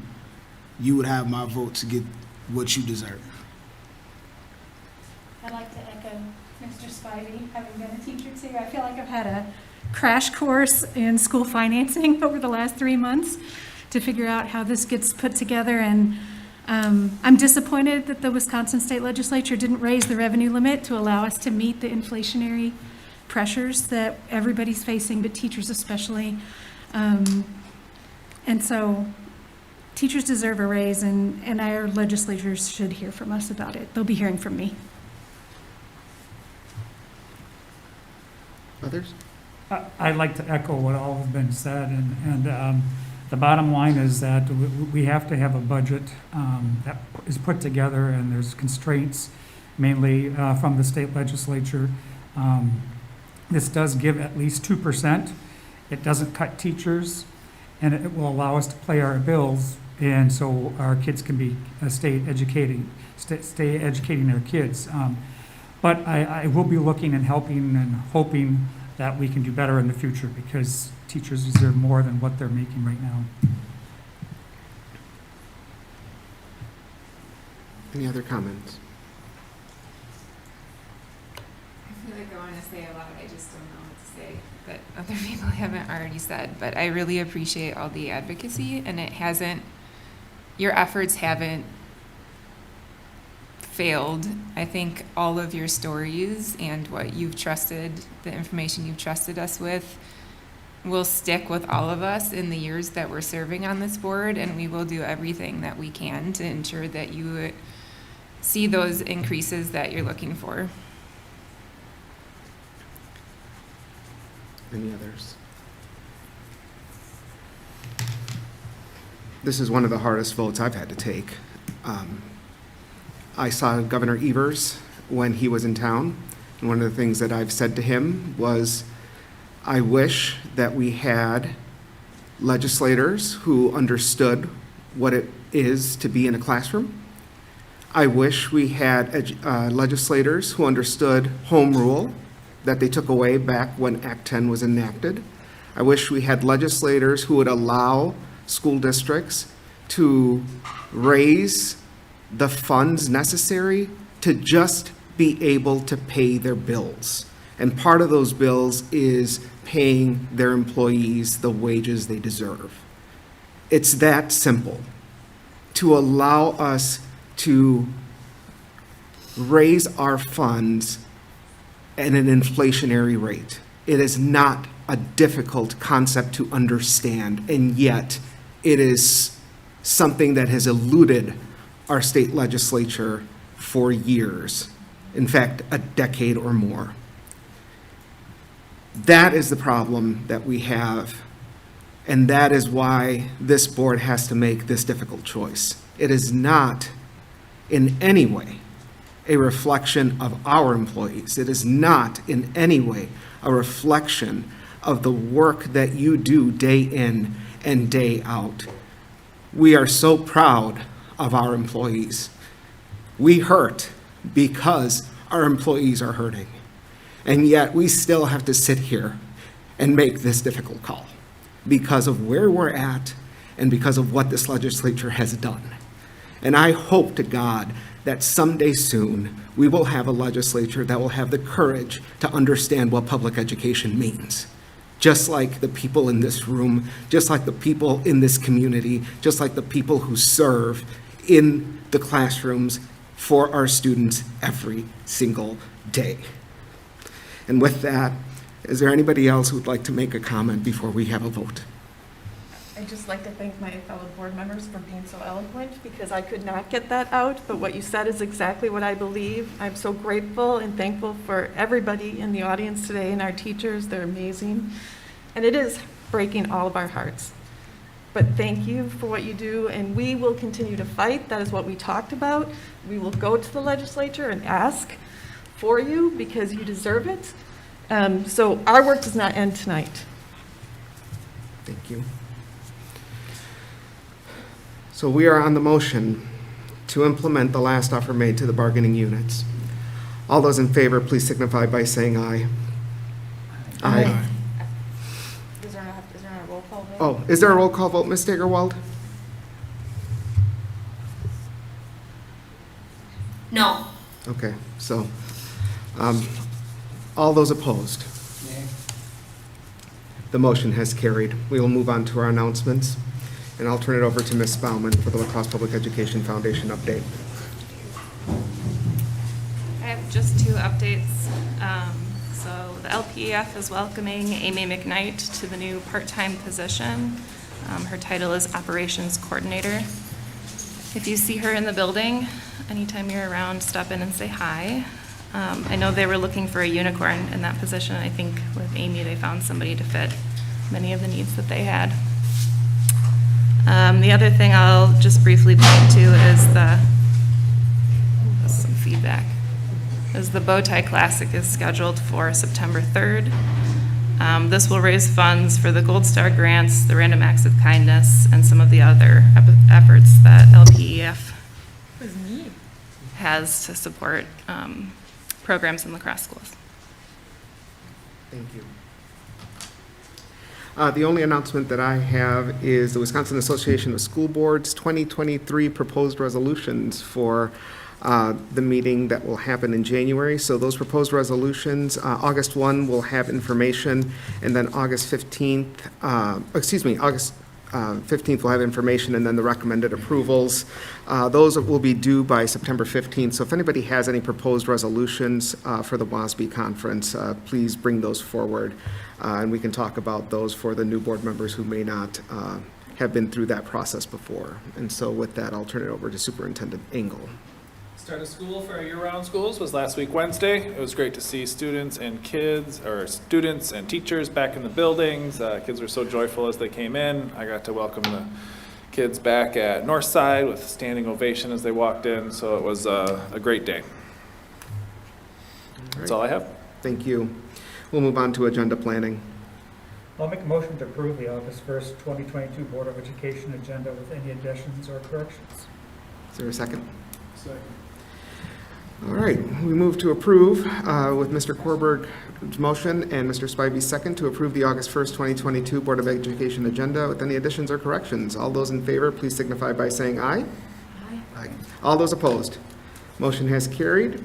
you would have my vote to get what you deserve. I'd like to echo Mr. Spivey, having been a teacher too. I feel like I've had a crash course in school financing over the last 3 months to figure out how this gets put together. And I'm disappointed that the Wisconsin State Legislature didn't raise the revenue limit to allow us to meet the inflationary pressures that everybody's facing, but teachers especially. And so teachers deserve a raise, and our legislators should hear from us about it. They'll be hearing from me. Others? I'd like to echo what all has been said, and the bottom line is that we have to have a budget that is put together, and there's constraints mainly from the state legislature. This does give at least 2%. It doesn't cut teachers, and it will allow us to pay our bills, and so our kids can be stay educating their kids. But I will be looking and helping and hoping that we can do better in the future, because teachers deserve more than what they're making right now. Any other comments? I feel like I want to say a lot, I just don't know what to say, that other people haven't already said, but I really appreciate all the advocacy, and your efforts haven't failed. I think all of your stories and what you've trusted, the information you've trusted us with, will stick with all of us in the years that we're serving on this board, and we will do everything that we can to ensure that you see those increases that you're looking for. Any others? This is one of the hardest votes I've had to take. I saw Governor Evers when he was in town, and one of the things that I've said to him was, I wish that we had legislators who understood what it is to be in a classroom. I wish we had legislators who understood home rule that they took away back when Act 10 was enacted. I wish we had legislators who would allow school districts to raise the funds necessary to just be able to pay their bills. And part of those bills is paying their employees the wages they deserve. It's that simple. To allow us to raise our funds at an inflationary rate. It is not a difficult concept to understand, and yet it is something that has eluded our state legislature for years, in fact, a decade or more. That is the problem that we have, and that is why this board has to make this difficult choice. It is not in any way a reflection of our employees. It is not in any way a reflection of the work that you do day in and day out. We are so proud of our employees. We hurt because our employees are hurting. And yet we still have to sit here and make this difficult call because of where we're at and because of what this legislature has done. And I hope to God that someday soon we will have a legislature that will have the courage to understand what public education means. Just like the people in this room, just like the people in this community, just like the people who serve in the classrooms for our students every single day. And with that, is there anybody else who would like to make a comment before we have a vote? I'd just like to thank my fellow board members for being so eloquent, because I could not get that out, but what you said is exactly what I believe. I'm so grateful and thankful for everybody in the audience today and our teachers. They're amazing. And it is breaking all of our hearts. But thank you for what you do, and we will continue to fight. That is what we talked about. We will go to the legislature and ask for you because you deserve it. So our work does not end tonight. Thank you. So we are on the motion to implement the last offer made to the bargaining units. All those in favor, please signify by saying aye. Aye. Is there not a roll call vote? Oh, is there a roll call vote, Ms. Steigerwald? No. Okay, so, all those opposed? The motion has carried. We will move on to our announcements, and I'll turn it over to Ms. Baumann for the La Crosse Public Education Foundation update. I have just 2 updates. So the LPEF is welcoming Amy McKnight to the new part-time position. Her title is Operations Coordinator. If you see her in the building, anytime you're around, stop in and say hi. I know they were looking for a unicorn in that position. I think with Amy, they found somebody to fit many of the needs that they had. The other thing I'll just briefly point to is some feedback. The Bow Tie Classic is scheduled for September 3rd. This will raise funds for the Gold Star grants, the Random Acts of Kindness, and some of the other efforts that LPEF has to support programs in La Crosse schools. Thank you. The only announcement that I have is the Wisconsin Association of School Boards 2023 proposed resolutions for the meeting that will happen in January. So those proposed resolutions, August 1 will have information, and then August 15th will have information, and then the recommended approvals. Those will be due by September 15th. So if anybody has any proposed resolutions for the WASB conference, please bring those forward, and we can talk about those for the new board members who may not have been through that process before. And so with that, I'll turn it over to Superintendent Engel. Start of school for our year-round schools was last week Wednesday. It was great to see students and teachers back in the buildings. Kids were so joyful as they came in. I got to welcome the kids back at Northside with standing ovation as they walked in, so it was a great day. That's all I have. Thank you. We'll move on to agenda planning. I'll make a motion to approve the August 1st, 2022 Board of Education agenda with any additions or corrections. Is there a second? Second. All right, we move to approve with Mr. Korberg's motion and Mr. Spivey's second to approve the August 1st, 2022 Board of Education agenda with any additions or corrections. All those in favor, please signify by saying aye. Aye. All those opposed? Motion has carried.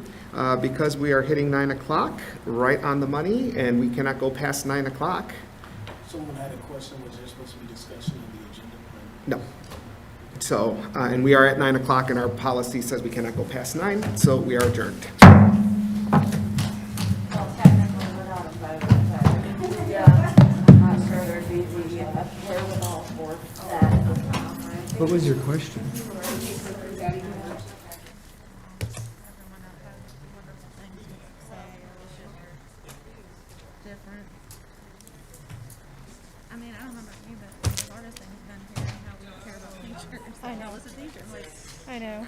Because we are hitting 9 o'clock, right on the money, and we cannot go past 9 o'clock. Someone had a question, was there supposed to be discussion of the agenda plan? No. So, and we are at 9 o'clock, and our policy says we cannot go past 9, so we are adjourned. What was your question? I mean, I don't remember me, but the hardest thing has been hearing how we care about teachers. I know, it's a teacher. I know.